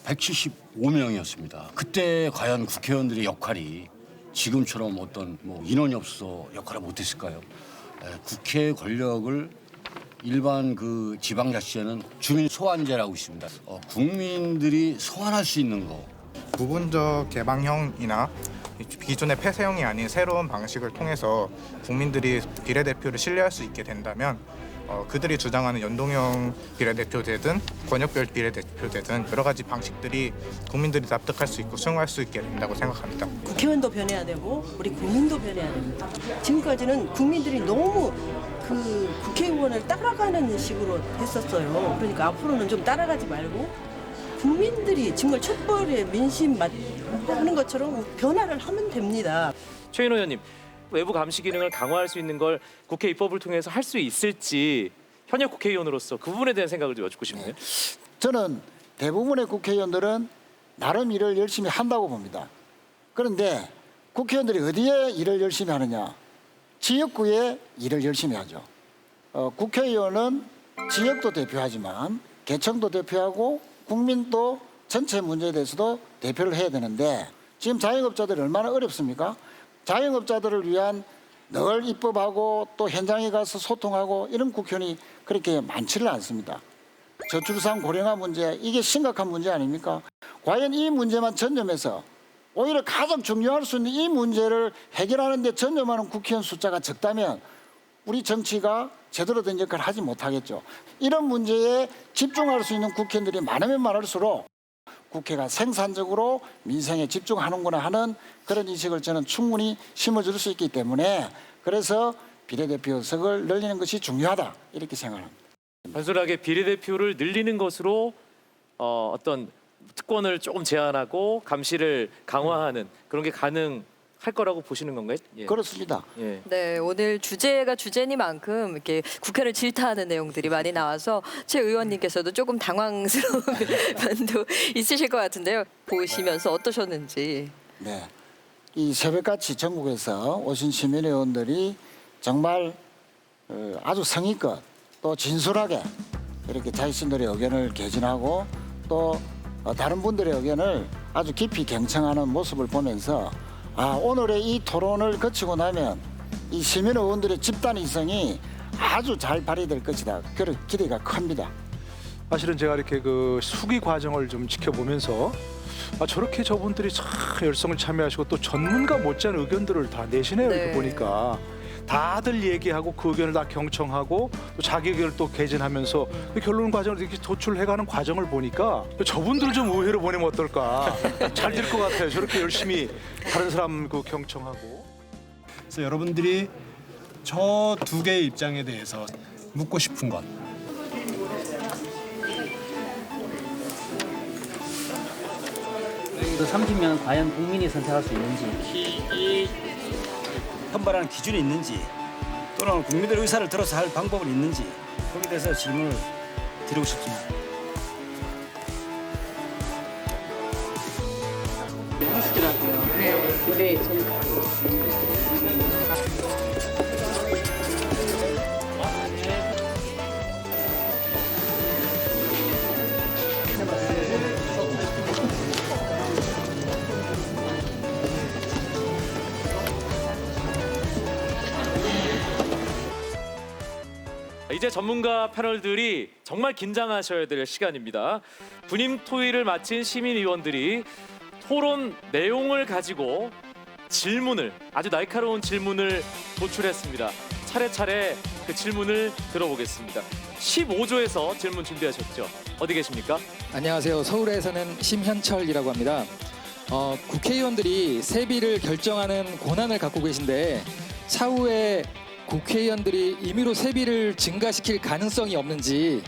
175명이었습니다. 그때 과연 국회의원들의 역할이 지금처럼 어떤 뭐 인원이 없어서 역할을 못했을까요? 국회 권력을 일반 그 지방자치제는 주민 소환제라고 있습니다. 국민들이 소환할 수 있는 거. 부분적 개방형이나 기존의 폐쇄형이 아닌 새로운 방식을 통해서 국민들이 비례대표를 신뢰할 수 있게 된다면 그들이 주장하는 연동형 비례대표제든 권역별 비례대표제든 여러 가지 방식들이 국민들이 납득할 수 있고 수용할 수 있게 된다고 생각합니다. 국회의원도 변해야 되고 우리 국민도 변해야 됩니다. 지금까지는 국민들이 너무 그 국회의원을 따라가는 식으로 했었어요. 그러니까 앞으로는 좀 따라가지 말고 국민들이 정말 촛불에 민심 하는 것처럼 변화를 하면 됩니다. 최인호 의원님, 외부 감시 기능을 강화할 수 있는 걸 국회 입법을 통해서 할 수 있을지 현역 국회의원으로서 그 부분에 대한 생각을 좀 여쭙고 싶네요. 저는 대부분의 국회의원들은 나름 일을 열심히 한다고 봅니다. 그런데 국회의원들이 어디에 일을 열심히 하느냐? 지역구에 일을 열심히 하죠. 국회의원은 지역도 대표하지만 개청도 대표하고 국민도 전체 문제에 대해서도 대표를 해야 되는데 지금 자영업자들이 얼마나 어렵습니까? 자영업자들을 위한 늘 입법하고 또 현장에 가서 소통하고 이런 국회의원이 그렇게 많지를 않습니다. 저출산 고령화 문제 이게 심각한 문제 아닙니까? 과연 이 문제만 전념해서 오히려 가장 중요할 수 있는 이 문제를 해결하는 데 전념하는 국회의원 숫자가 적다면 우리 정치가 제대로 된 역할을 하지 못하겠죠. 이런 문제에 집중할 수 있는 국회의원들이 많으면 많을수록 국회가 생산적으로 민생에 집중하는구나 하는 그런 인식을 저는 충분히 심어줄 수 있기 때문에 그래서 비례대표석을 늘리는 것이 중요하다 이렇게 생각합니다. 단순하게 비례대표를 늘리는 것으로 어떤 특권을 조금 제한하고 감시를 강화하는 그런 게 가능할 거라고 보시는 건가요? 예. 그렇습니다. 예. 네, 오늘 주제가 주제니만큼 이렇게 국회를 질타하는 내용들이 많이 나와서 최 의원님께서도 조금 당황스러운 면도 있으실 것 같은데요. 보시면서 어떠셨는지. 네, 이 새벽같이 전국에서 오신 시민의원들이 정말 아주 성의껏 또 진솔하게 이렇게 자신들의 의견을 개진하고 또 다른 분들의 의견을 아주 깊이 경청하는 모습을 보면서 오늘의 이 토론을 거치고 나면 이 시민의원들의 집단 이성이 아주 잘 발휘될 것이다. 그런 기대가 큽니다. 사실은 제가 이렇게 그 수기 과정을 좀 지켜보면서 저렇게 저분들이 참 열성을 참여하시고 또 전문가 못지않은 의견들을 다 내시네요. 네. 이렇게 보니까 다들 얘기하고 그 의견을 다 경청하고 또 자기 의견을 또 개진하면서 그 결론 과정을 이렇게 도출해가는 과정을 보니까 저분들 좀 의회로 보내면 어떨까. 잘 될 것 같아요. 저렇게 열심히 다른 사람 그 경청하고. 그래서 여러분들이 저 두 개의 입장에 대해서 묻고 싶은 것. 그 30명 과연 국민이 선택할 수 있는지 선발하는 기준이 있는지 또는 국민들의 의사를 들어서 할 방법은 있는지 거기에 대해서 질문을 드리고 싶습니다. 하시더라고요. 네. 근데 저는 이제 전문가 패널들이 정말 긴장하셔야 될 시간입니다. 분임 토의를 마친 시민의원들이 토론 내용을 가지고 질문을, 아주 날카로운 질문을 도출했습니다. 차례차례 그 질문을 들어보겠습니다. 15조에서 질문 준비하셨죠? 어디 계십니까? 안녕하세요. 서울에 사는 심현철이라고 합니다. 국회의원들이 세비를 결정하는 권한을 갖고 계신데 차후에 국회의원들이 임의로 세비를 증가시킬 가능성이 없는지,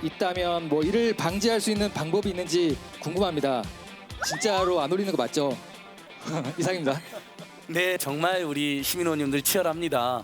있다면 뭐 이를 방지할 수 있는 방법이 있는지 궁금합니다. 진짜로 안 올리는 거 맞죠? 이상입니다. 네, 정말 우리 시민의원님들 치열합니다.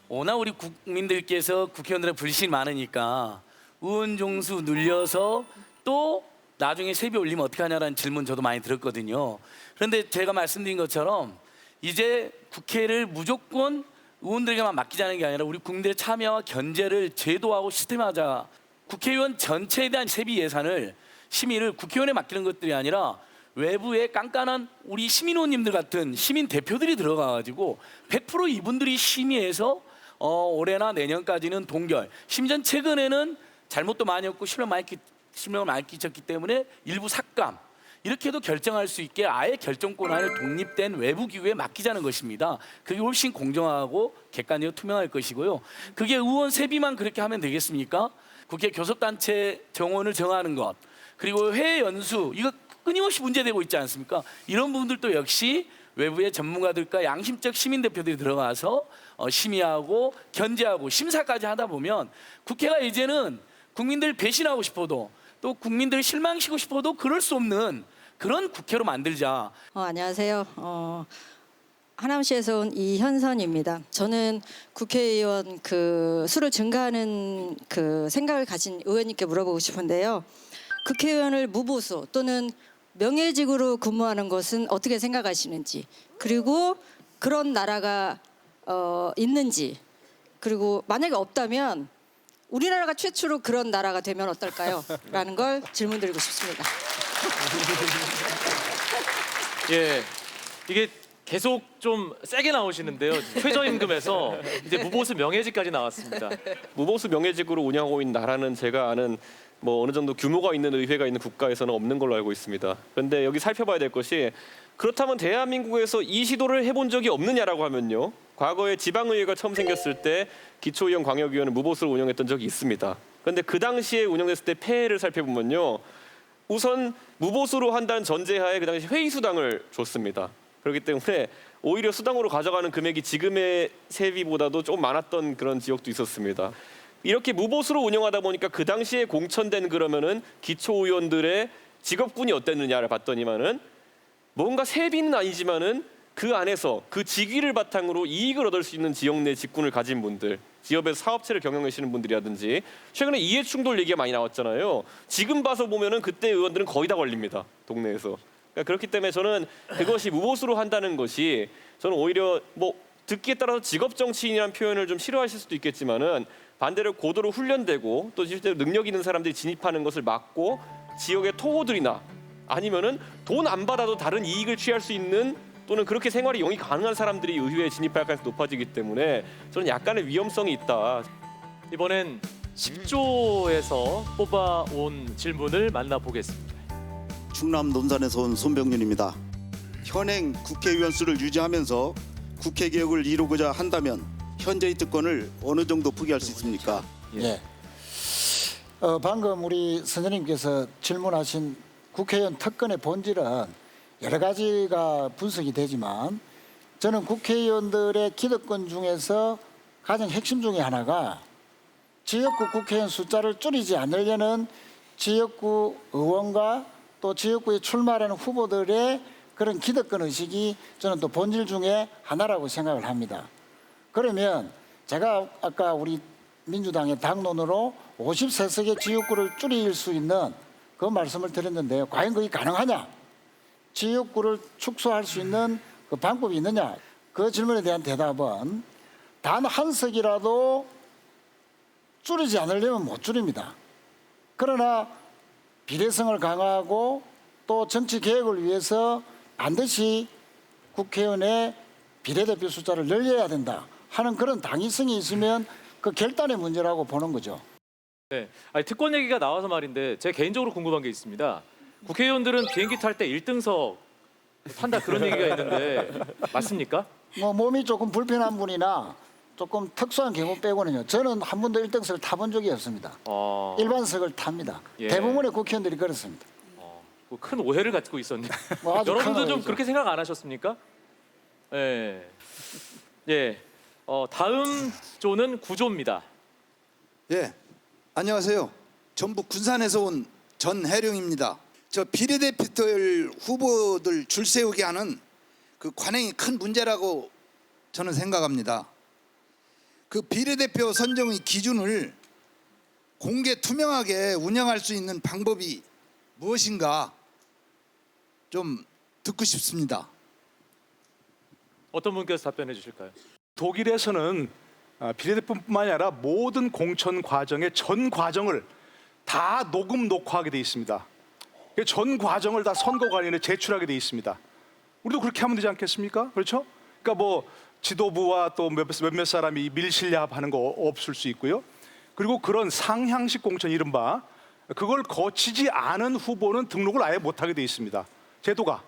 워낙 우리 국민들께서 국회의원들의 불신이 많으니까 의원 종수 늘려서 또 나중에 세비 올리면 어떻게 하냐라는 질문 저도 많이 들었거든요. 그런데 제가 말씀드린 것처럼 이제 국회를 무조건 의원들에게만 맡기자는 게 아니라 우리 국민들의 참여와 견제를 제도화하고 시스템화하자. 국회의원 전체에 대한 세비 예산을 심의를 국회의원에 맡기는 것들이 아니라 외부에 깐깐한 우리 시민의원님들 같은 시민 대표들이 들어가가지고 100% 이분들이 심의해서 올해나 내년까지는 동결. 심지어 최근에는 잘못도 많이 없고 실명을 많이 끼쳤기 때문에 일부 삭감. 이렇게 해도 결정할 수 있게 아예 결정 권한을 독립된 외부 기구에 맡기자는 것입니다. 그게 훨씬 공정하고 객관이고 투명할 것이고요. 그게 의원 세비만 그렇게 하면 되겠습니까? 국회 교섭단체 정원을 정하는 것, 그리고 회의 연수, 이거 끊임없이 문제되고 있지 않습니까? 이런 부분들도 역시 외부의 전문가들과 양심적 시민 대표들이 들어가서 심의하고 견제하고 심사까지 하다 보면 국회가 이제는 국민들 배신하고 싶어도 또 국민들 실망시키고 싶어도 그럴 수 없는 그런 국회로 만들자. 안녕하세요. 하남시에서 온 이현선입니다. 저는 국회의원 수를 증가하는 생각을 가진 의원님께 물어보고 싶은데요. 국회의원을 무보수 또는 명예직으로 근무하는 것은 어떻게 생각하시는지, 그리고 그런 나라가 있는지, 그리고 만약에 없다면 우리나라가 최초로 그런 나라가 되면 어떨까요? 라는 걸 질문드리고 싶습니다. 예, 이게 계속 좀 세게 나오시는데요. 최저임금에서 이제 무보수 명예직까지 나왔습니다. 무보수 명예직으로 운영하고 있는 나라는 제가 아는 뭐 어느 정도 규모가 있는 의회가 있는 국가에서는 없는 걸로 알고 있습니다. 그런데 여기 살펴봐야 될 것이, 그렇다면 대한민국에서 이 시도를 해본 적이 없느냐라고 하면요. 과거에 지방의회가 처음 생겼을 때 기초의원, 광역의원을 무보수로 운영했던 적이 있습니다. 그런데 그 당시에 운영됐을 때 폐해를 살펴보면요. 우선 무보수로 한다는 전제하에 그 당시 회의 수당을 줬습니다. 그렇기 때문에 오히려 수당으로 가져가는 금액이 지금의 세비보다도 좀 많았던 그런 지역도 있었습니다. 이렇게 무보수로 운영하다 보니까 그 당시에 공천된 그러면은 기초의원들의 직업군이 어땠느냐를 봤더니만은 뭔가 세비는 아니지만은 그 안에서 그 직위를 바탕으로 이익을 얻을 수 있는 지역 내 직군을 가진 분들, 지역에서 사업체를 경영하시는 분들이라든지, 최근에 이해충돌 얘기가 많이 나왔잖아요. 지금 봐서 보면은 그때 의원들은 거의 다 걸립니다, 동네에서. 그러니까 그렇기 때문에 저는 그것이 무보수로 한다는 것이, 저는 오히려 뭐 듣기에 따라서 직업 정치인이라는 표현을 좀 싫어하실 수도 있겠지만은 반대로 고도로 훈련되고 또 실제로 능력 있는 사람들이 진입하는 것을 막고 지역의 토호들이나 아니면은 돈 안 받아도 다른 이익을 취할 수 있는, 또는 그렇게 생활이 용이 가능한 사람들이 의회에 진입할 가능성이 높아지기 때문에 저는 약간의 위험성이 있다. 이번엔 10조에서 뽑아온 질문을 만나보겠습니다. 충남 논산에서 온 손병윤입니다. 현행 국회의원 수를 유지하면서 국회 개혁을 이루고자 한다면 현재의 특권을 어느 정도 포기할 수 있습니까? 예. 방금 우리 선생님께서 질문하신 국회의원 특권의 본질은 여러 가지가 분석이 되지만, 저는 국회의원들의 기득권 중에서 가장 핵심 중에 하나가 지역구 국회의원 숫자를 줄이지 않으려는 지역구 의원과 또 지역구에 출마하는 후보들의 그런 기득권 의식이 저는 또 본질 중에 하나라고 생각을 합니다. 그러면 제가 아까 우리 민주당의 당론으로 53석의 지역구를 줄일 수 있는 그 말씀을 드렸는데요. 과연 그게 가능하냐? 지역구를 축소할 수 있는 그 방법이 있느냐? 그 질문에 대한 대답은 단 한 석이라도 줄이지 않으려면 못 줄입니다. 그러나 비례성을 강화하고 또 정치 개혁을 위해서 반드시 국회의원의 비례대표 숫자를 늘려야 된다 하는 그런 당위성이 있으면 그 결단의 문제라고 보는 거죠. 네, 아니, 특권 얘기가 나와서 말인데 제 개인적으로 궁금한 게 있습니다. 국회의원들은 비행기 탈 때 1등석 탄다 그런 얘기가 있는데 맞습니까? 뭐 몸이 조금 불편한 분이나 조금 특수한 경우 빼고는요. 저는 한 번도 1등석을 타본 적이 없습니다. 일반석을 탑니다. 예. 대부분의 국회의원들이 그렇습니다. 큰 오해를 갖고 있었네요. 뭐 아주 여러분도 큰 좀 오해죠. 그렇게 생각 안 하셨습니까? 예. 예. 다음 조는 구조입니다. 예, 안녕하세요. 전북 군산에서 온 전혜령입니다. 저 비례대표들 후보들 줄 세우게 하는 그 관행이 큰 문제라고 저는 생각합니다. 그 비례대표 선정의 기준을 공개 투명하게 운영할 수 있는 방법이 무엇인가 좀 듣고 싶습니다. 어떤 분께서 답변해 주실까요? 독일에서는 비례대표뿐만이 아니라 모든 공천 과정의 전 과정을 다 녹음 녹화하게 돼 있습니다. 전 과정을 다 선거관리인에 제출하게 돼 있습니다. 우리도 그렇게 하면 되지 않겠습니까? 그렇죠? 그러니까 뭐 지도부와 또 몇몇 사람이 밀실야합하는 거 없을 수 있고요. 그리고 그런 상향식 공천 이른바 그걸 거치지 않은 후보는 등록을 아예 못하게 돼 있습니다. 제도가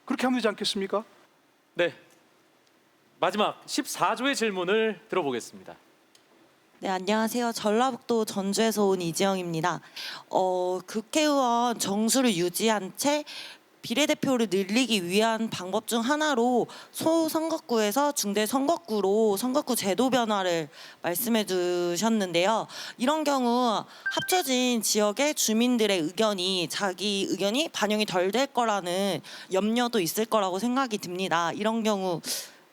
그렇게 하면 되지 않겠습니까? 네. 마지막 14조의 질문을 들어보겠습니다. 네, 안녕하세요. 전라북도 전주에서 온 이지영입니다. 국회의원 정수를 유지한 채 비례대표를 늘리기 위한 방법 중 하나로 소선거구에서 중대선거구로 선거구 제도 변화를 말씀해 주셨는데요. 이런 경우 합쳐진 지역의 주민들의 의견이 자기 의견이 반영이 덜 될 거라는 염려도 있을 거라고 생각이 듭니다. 이런 경우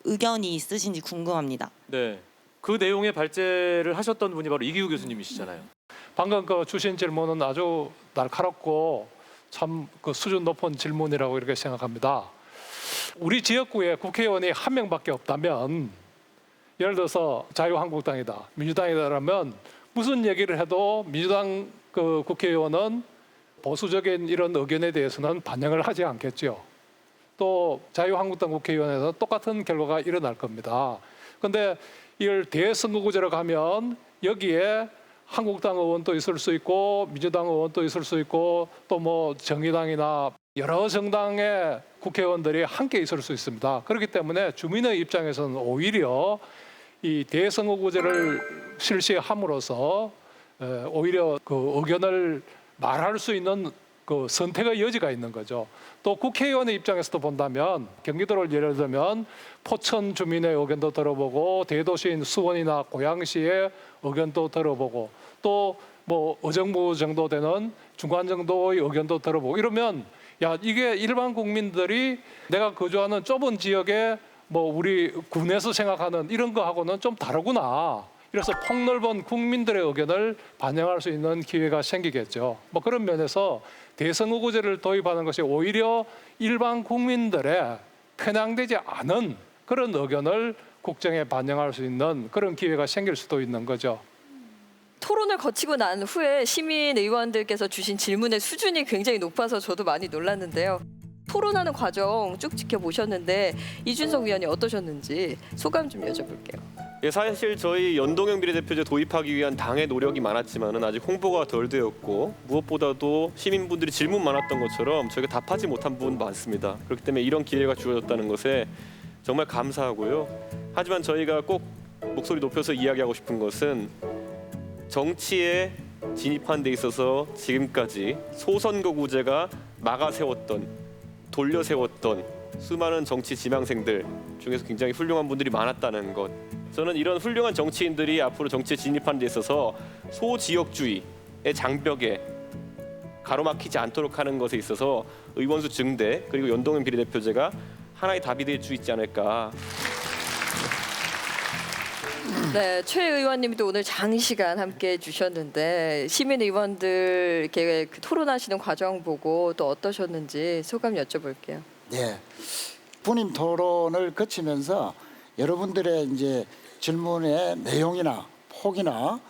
의견이 있으신지 궁금합니다. 네. 그 내용의 발제를 하셨던 분이 바로 이기우 교수님이시잖아요. 방금 그 주신 질문은 아주 날카롭고 참 그 수준 높은 질문이라고 이렇게 생각합니다. 우리 지역구에 국회의원이 한 명밖에 없다면, 예를 들어서 자유한국당이다, 민주당이다라면 무슨 얘기를 해도 민주당 그 국회의원은 보수적인 이런 의견에 대해서는 반영을 하지 않겠죠. 또 자유한국당 국회의원에서 똑같은 결과가 일어날 겁니다. 그런데 이걸 대선거구제로 가면 여기에 한국당 의원도 있을 수 있고 민주당 의원도 있을 수 있고 또 뭐 정의당이나 여러 정당의 국회의원들이 함께 있을 수 있습니다. 그렇기 때문에 주민의 입장에서는 오히려 이 대선거구제를 실시함으로써 오히려 그 의견을 말할 수 있는 그 선택의 여지가 있는 거죠. 또 국회의원의 입장에서도 본다면 경기도를 예를 들면 포천 주민의 의견도 들어보고 대도시인 수원이나 고양시의 의견도 들어보고 또 뭐 의정부 정도 되는 중간 정도의 의견도 들어보고 이러면 야 이게 일반 국민들이 내가 거주하는 좁은 지역에 뭐 우리 군에서 생각하는 이런 거하고는 좀 다르구나. 그래서 폭넓은 국민들의 의견을 반영할 수 있는 기회가 생기겠죠. 뭐 그런 면에서 대선거구제를 도입하는 것이 오히려 일반 국민들의 편향되지 않은 그런 의견을 국정에 반영할 수 있는 그런 기회가 생길 수도 있는 거죠. 토론을 거치고 난 후에 시민 의원들께서 주신 질문의 수준이 굉장히 높아서 저도 많이 놀랐는데요. 토론하는 과정 쭉 지켜보셨는데 이준석 위원이 어떠셨는지 소감 좀 여쭤볼게요. 예, 사실 저희 연동형 비례대표제 도입하기 위한 당의 노력이 많았지만은 아직 홍보가 덜 되었고 무엇보다도 시민분들이 질문 많았던 것처럼 저희가 답하지 못한 부분 많습니다. 그렇기 때문에 이런 기회가 주어졌다는 것에 정말 감사하고요. 하지만 저희가 꼭 목소리 높여서 이야기하고 싶은 것은 정치에 진입한 데 있어서 지금까지 소선거구제가 막아세웠던 돌려세웠던 수많은 정치 지망생들 중에서 굉장히 훌륭한 분들이 많았다는 것. 저는 이런 훌륭한 정치인들이 앞으로 정치에 진입하는 데 있어서 소지역주의의 장벽에 가로막히지 않도록 하는 것에 있어서 의원수 증대 그리고 연동형 비례대표제가 하나의 답이 될 수 있지 않을까. 네, 최 의원님도 오늘 장시간 함께해 주셨는데 시민 의원들 이렇게 토론하시는 과정 보고 또 어떠셨는지 소감 여쭤볼게요. 네, 분임 토론을 거치면서 여러분들의 이제 질문의 내용이나 폭이나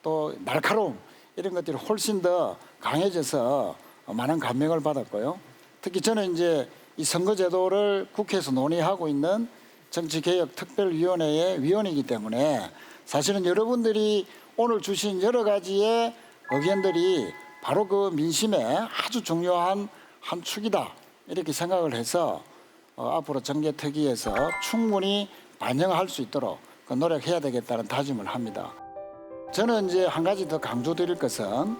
또 날카로움 이런 것들이 훨씬 더 강해져서 많은 감명을 받았고요. 특히 저는 이제 이 선거제도를 국회에서 논의하고 있는 정치개혁특별위원회의 위원이기 때문에 사실은 여러분들이 오늘 주신 여러 가지의 의견들이 바로 그 민심의 아주 중요한 한 축이다 이렇게 생각을 해서 앞으로 정개특위에서 충분히 반영할 수 있도록 노력해야 되겠다는 다짐을 합니다. 저는 이제 한 가지 더 강조드릴 것은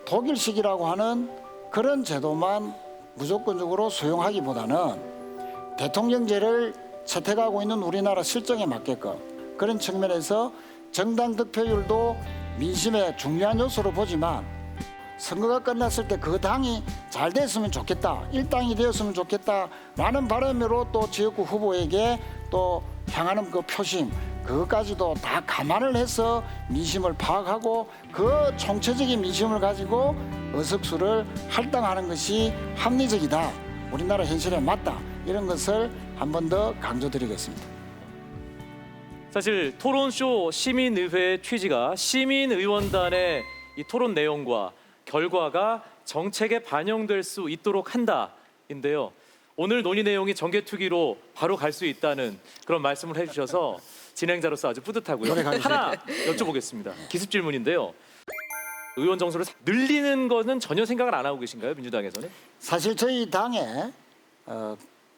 독일식이라고 하는 그런 제도만 무조건적으로 수용하기보다는 대통령제를 채택하고 있는 우리나라 실정에 맞게끔 그런 측면에서 정당 득표율도 민심의 중요한 요소로 보지만 선거가 끝났을 때 그 당이 잘 됐으면 좋겠다, 일당이 되었으면 좋겠다 라는 바람으로 또 지역구 후보에게 또 향하는 그 표심 그것까지도 다 감안을 해서 민심을 파악하고 그 총체적인 민심을 가지고 의석수를 할당하는 것이 합리적이다, 우리나라 현실에 맞다, 이런 것을 한 번 더 강조드리겠습니다. 사실 토론쇼 시민의회의 취지가 시민의원단의 이 토론 내용과 결과가 정책에 반영될 수 있도록 한다인데요. 오늘 논의 내용이 정개특위로 바로 갈 수 있다는 그런 말씀을 해주셔서 진행자로서 아주 뿌듯하고요. 하나 여쭤보겠습니다. 기습 질문인데요. 의원 정수를 늘리는 거는 전혀 생각을 안 하고 계신가요, 민주당에서는? 사실 저희 당의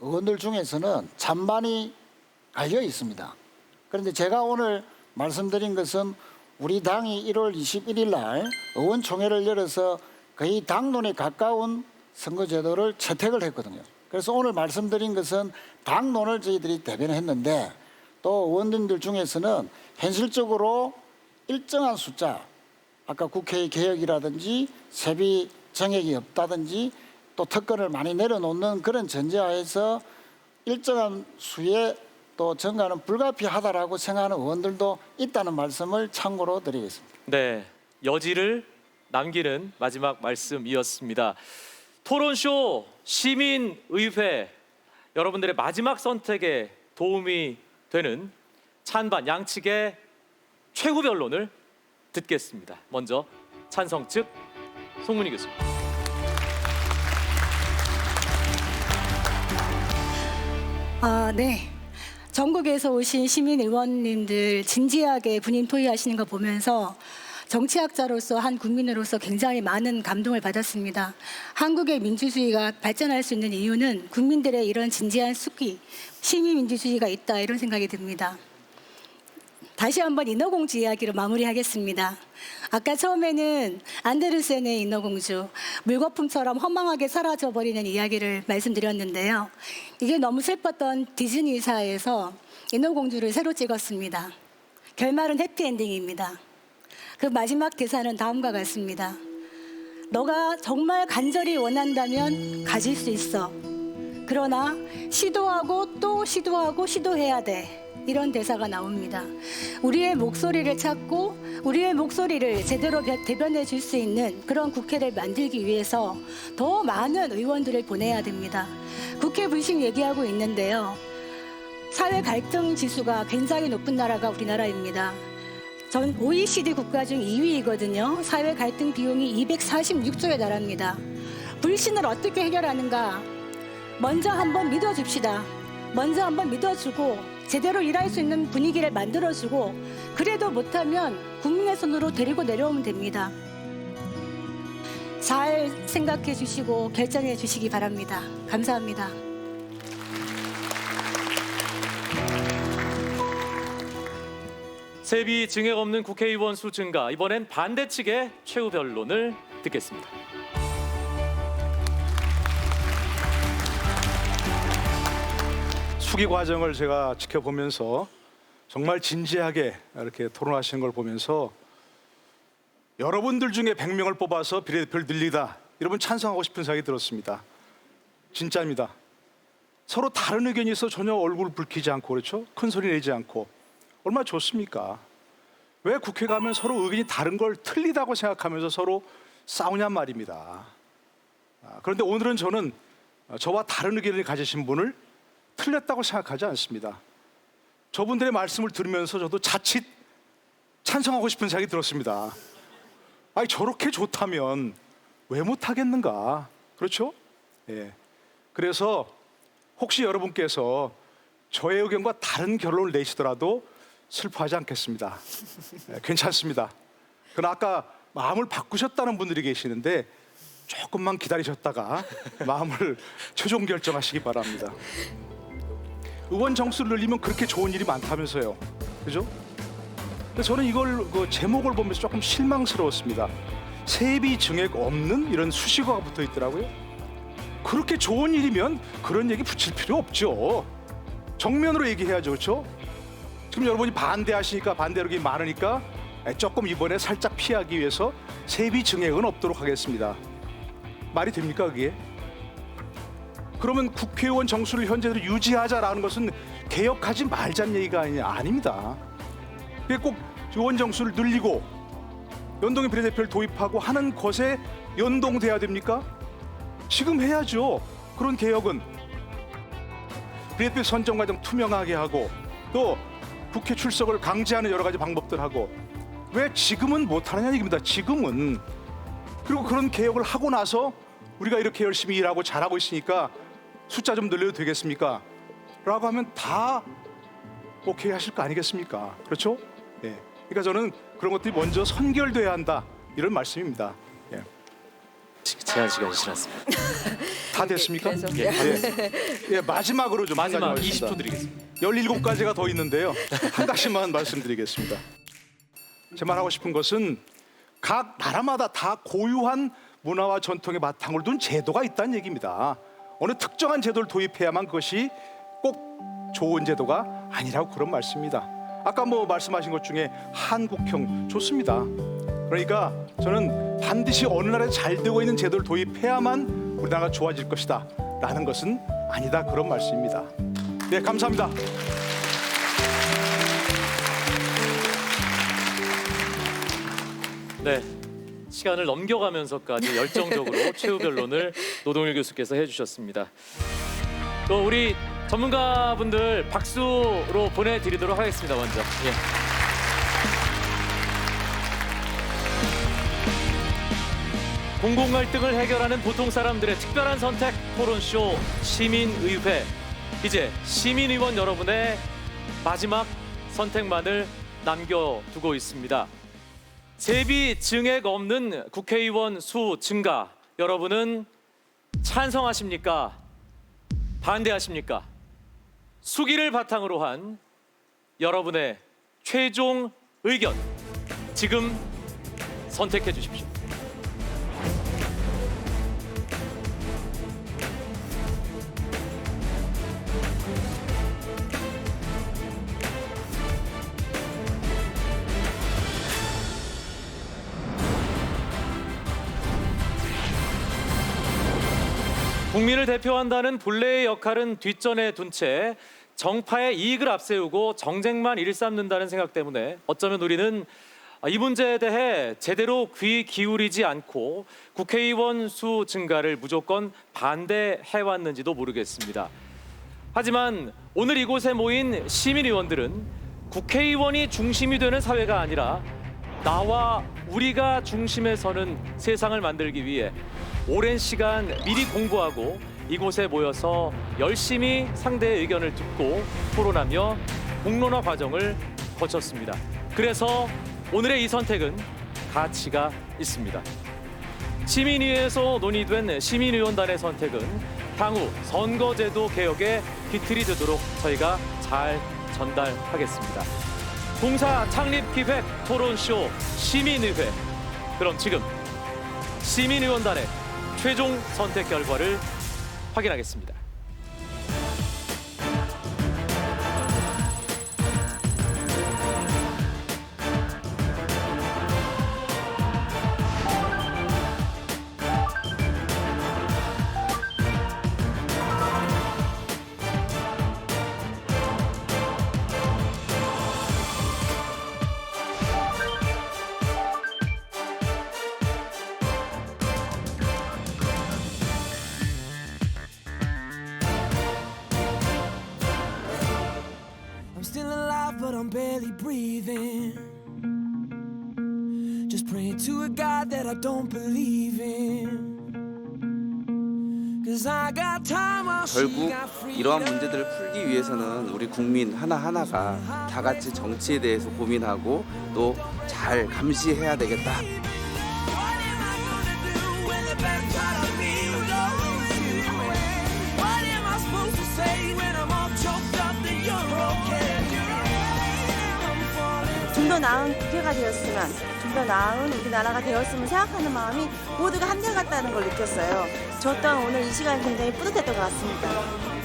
의원들 중에서는 찬반이 갈려 있습니다. 그런데 제가 오늘 말씀드린 것은 우리 당이 1월 21일 날 의원총회를 열어서 거의 당론에 가까운 선거제도를 채택을 했거든요. 그래서 오늘 말씀드린 것은 당론을 저희들이 대변했는데 또 의원님들 중에서는 현실적으로 일정한 숫자, 아까 국회 개혁이라든지 세비 정액이 없다든지 또 특권을 많이 내려놓는 그런 전제하에서 일정한 수의 또 증가는 불가피하다라고 생각하는 의원들도 있다는 말씀을 참고로 드리겠습니다. 네, 여지를 남기는 마지막 말씀이었습니다. 토론쇼 시민의회 여러분들의 마지막 선택에 도움이 되는 찬반 양측의 최후 변론을 듣겠습니다. 먼저 찬성 측 송문희 교수. 네. 전국에서 오신 시민 의원님들 진지하게 분임 토의하시는 거 보면서 정치학자로서 한 국민으로서 굉장히 많은 감동을 받았습니다. 한국의 민주주의가 발전할 수 있는 이유는 국민들의 이런 진지한 숙기, 시민민주주의가 있다 이런 생각이 듭니다. 다시 한번 인어공주 이야기로 마무리하겠습니다. 아까 처음에는 안데르센의 인어공주, 물거품처럼 허망하게 사라져버리는 이야기를 말씀드렸는데요. 이게 너무 슬펐던 디즈니사에서 인어공주를 새로 찍었습니다. 결말은 해피엔딩입니다. 그 마지막 대사는 다음과 같습니다. 너가 정말 간절히 원한다면 가질 수 있어. 그러나 시도하고 또 시도하고 시도해야 돼. 이런 대사가 나옵니다. 우리의 목소리를 찾고 우리의 목소리를 제대로 대변해 줄 수 있는 그런 국회를 만들기 위해서 더 많은 의원들을 보내야 됩니다. 국회 불신 얘기하고 있는데요. 사회 갈등 지수가 굉장히 높은 나라가 우리나라입니다. 전 OECD 국가 중 2위이거든요. 사회 갈등 비용이 246조에 달합니다. 불신을 어떻게 해결하는가? 먼저 한번 믿어줍시다. 먼저 한번 믿어주고 제대로 일할 수 있는 분위기를 만들어주고 그래도 못하면 국민의 손으로 데리고 내려오면 됩니다. 잘 생각해 주시고 결정해 주시기 바랍니다. 감사합니다. 세비 증액 없는 국회의원 수 증가, 이번엔 반대 측의 최후 변론을 듣겠습니다. 수기 과정을 제가 지켜보면서 정말 진지하게 이렇게 토론하시는 걸 보면서 여러분들 중에 100명을 뽑아서 비례대표를 늘리다, 여러분 찬성하고 싶은 생각이 들었습니다. 진짜입니다. 서로 다른 의견이 있어 전혀 얼굴 붉히지 않고, 그렇죠? 큰 소리 내지 않고 얼마나 좋습니까? 왜 국회 가면 서로 의견이 다른 걸 틀리다고 생각하면서 서로 싸우냔 말입니다. 그런데 오늘은 저는 저와 다른 의견을 가지신 분을 틀렸다고 생각하지 않습니다. 저분들의 말씀을 들으면서 저도 자칫 찬성하고 싶은 생각이 들었습니다. 아니, 저렇게 좋다면 왜 못하겠는가? 그렇죠? 예. 그래서 혹시 여러분께서 저의 의견과 다른 결론을 내시더라도 슬퍼하지 않겠습니다. 괜찮습니다. 그러나 아까 마음을 바꾸셨다는 분들이 계시는데 조금만 기다리셨다가 마음을 최종 결정하시기 바랍니다. 의원 정수를 늘리면 그렇게 좋은 일이 많다면서요. 그죠? 근데 저는 이걸 제목을 보면서 조금 실망스러웠습니다. 세비 증액 없는 이런 수식어가 붙어 있더라고요. 그렇게 좋은 일이면 그런 얘기 붙일 필요 없죠. 정면으로 얘기해야죠. 그렇죠? 지금 여러분이 반대하시니까 반대력이 많으니까 조금 이번에 살짝 피하기 위해서 세비 증액은 없도록 하겠습니다. 말이 됩니까 그게? 그러면 국회의원 정수를 현재대로 유지하자라는 것은 개혁하지 말자는 얘기가 아닙니다. 그게 꼭 의원 정수를 늘리고 연동형 비례대표를 도입하고 하는 것에 연동돼야 됩니까? 지금 해야죠. 그런 개혁은 비례대표 선정 과정 투명하게 하고 또 국회 출석을 강제하는 여러 가지 방법들하고 왜 지금은 못하느냐 얘기입니다. 지금은. 그리고 그런 개혁을 하고 나서 우리가 이렇게 열심히 일하고 잘하고 있으니까 숫자 좀 늘려도 되겠습니까? 라고 하면 다 오케이 하실 거 아니겠습니까? 그렇죠? 예. 그러니까 저는 그런 것들이 먼저 선결돼야 한다 이런 말씀입니다. 예. 제한 시간이 지났습니다. 다 됐습니까? 예. 예, 마지막으로 좀 마지막 한 가지 20초 말씀드립니다. 드리겠습니다. 17가지가 더 있는데요. 한 가지만 말씀드리겠습니다. 제 말하고 싶은 것은 각 나라마다 다 고유한 문화와 전통의 바탕을 둔 제도가 있다는 얘기입니다. 어느 특정한 제도를 도입해야만 그것이 꼭 좋은 제도가 아니라고 그런 말씀입니다. 아까 말씀하신 것 중에 한국형 좋습니다. 그러니까 저는 반드시 어느 나라에 잘 되고 있는 제도를 도입해야만 우리나라가 좋아질 것이다 라는 것은 아니다 그런 말씀입니다. 네, 감사합니다. 네, 시간을 넘겨가면서까지 열정적으로 최후 변론을 노동일 교수께서 해주셨습니다. 또 우리 전문가분들 박수로 보내드리도록 하겠습니다. 먼저. 예. 공공 갈등을 해결하는 보통 사람들의 특별한 선택 토론쇼 시민의회. 이제 시민의원 여러분의 마지막 선택만을 남겨두고 있습니다. 세비 증액 없는 국회의원 수 증가, 여러분은 찬성하십니까? 반대하십니까? 수기를 바탕으로 한 여러분의 최종 의견 지금 선택해 주십시오. 국민을 대표한다는 본래의 역할은 뒷전에 둔 채 정파의 이익을 앞세우고 정쟁만 일삼는다는 생각 때문에 어쩌면 우리는 이 문제에 대해 제대로 귀 기울이지 않고 국회의원 수 증가를 무조건 반대해왔는지도 모르겠습니다. 하지만 오늘 이곳에 모인 시민의원들은 국회의원이 중심이 되는 사회가 아니라 나와 우리가 중심에 서는 세상을 만들기 위해 오랜 시간 미리 공부하고 이곳에 모여서 열심히 상대의 의견을 듣고 토론하며 공론화 과정을 거쳤습니다. 그래서 오늘의 이 선택은 가치가 있습니다. 시민위에서 논의된 시민의원단의 선택은 향후 선거제도 개혁의 기틀이 되도록 저희가 잘 전달하겠습니다. 공사 창립 기획 토론쇼 시민의회. 그럼 지금 시민의원단의 최종 선택 결과를 확인하겠습니다. I'm still alive, but I'm barely breathing. Just praying to a God that I don't believe in. 결국 이러한 문제들을 풀기 위해서는 우리 국민 하나하나가 다 같이 정치에 대해서 고민하고 또 잘 감시해야 되겠다. 좀 더 나은 국회가 되었으면, 좀 더 나은 우리나라가 되었으면 생각하는 마음이 모두가 한결같다는 걸 느꼈어요. 저 또한 오늘 이 시간이 굉장히 뿌듯했던 것 같습니다.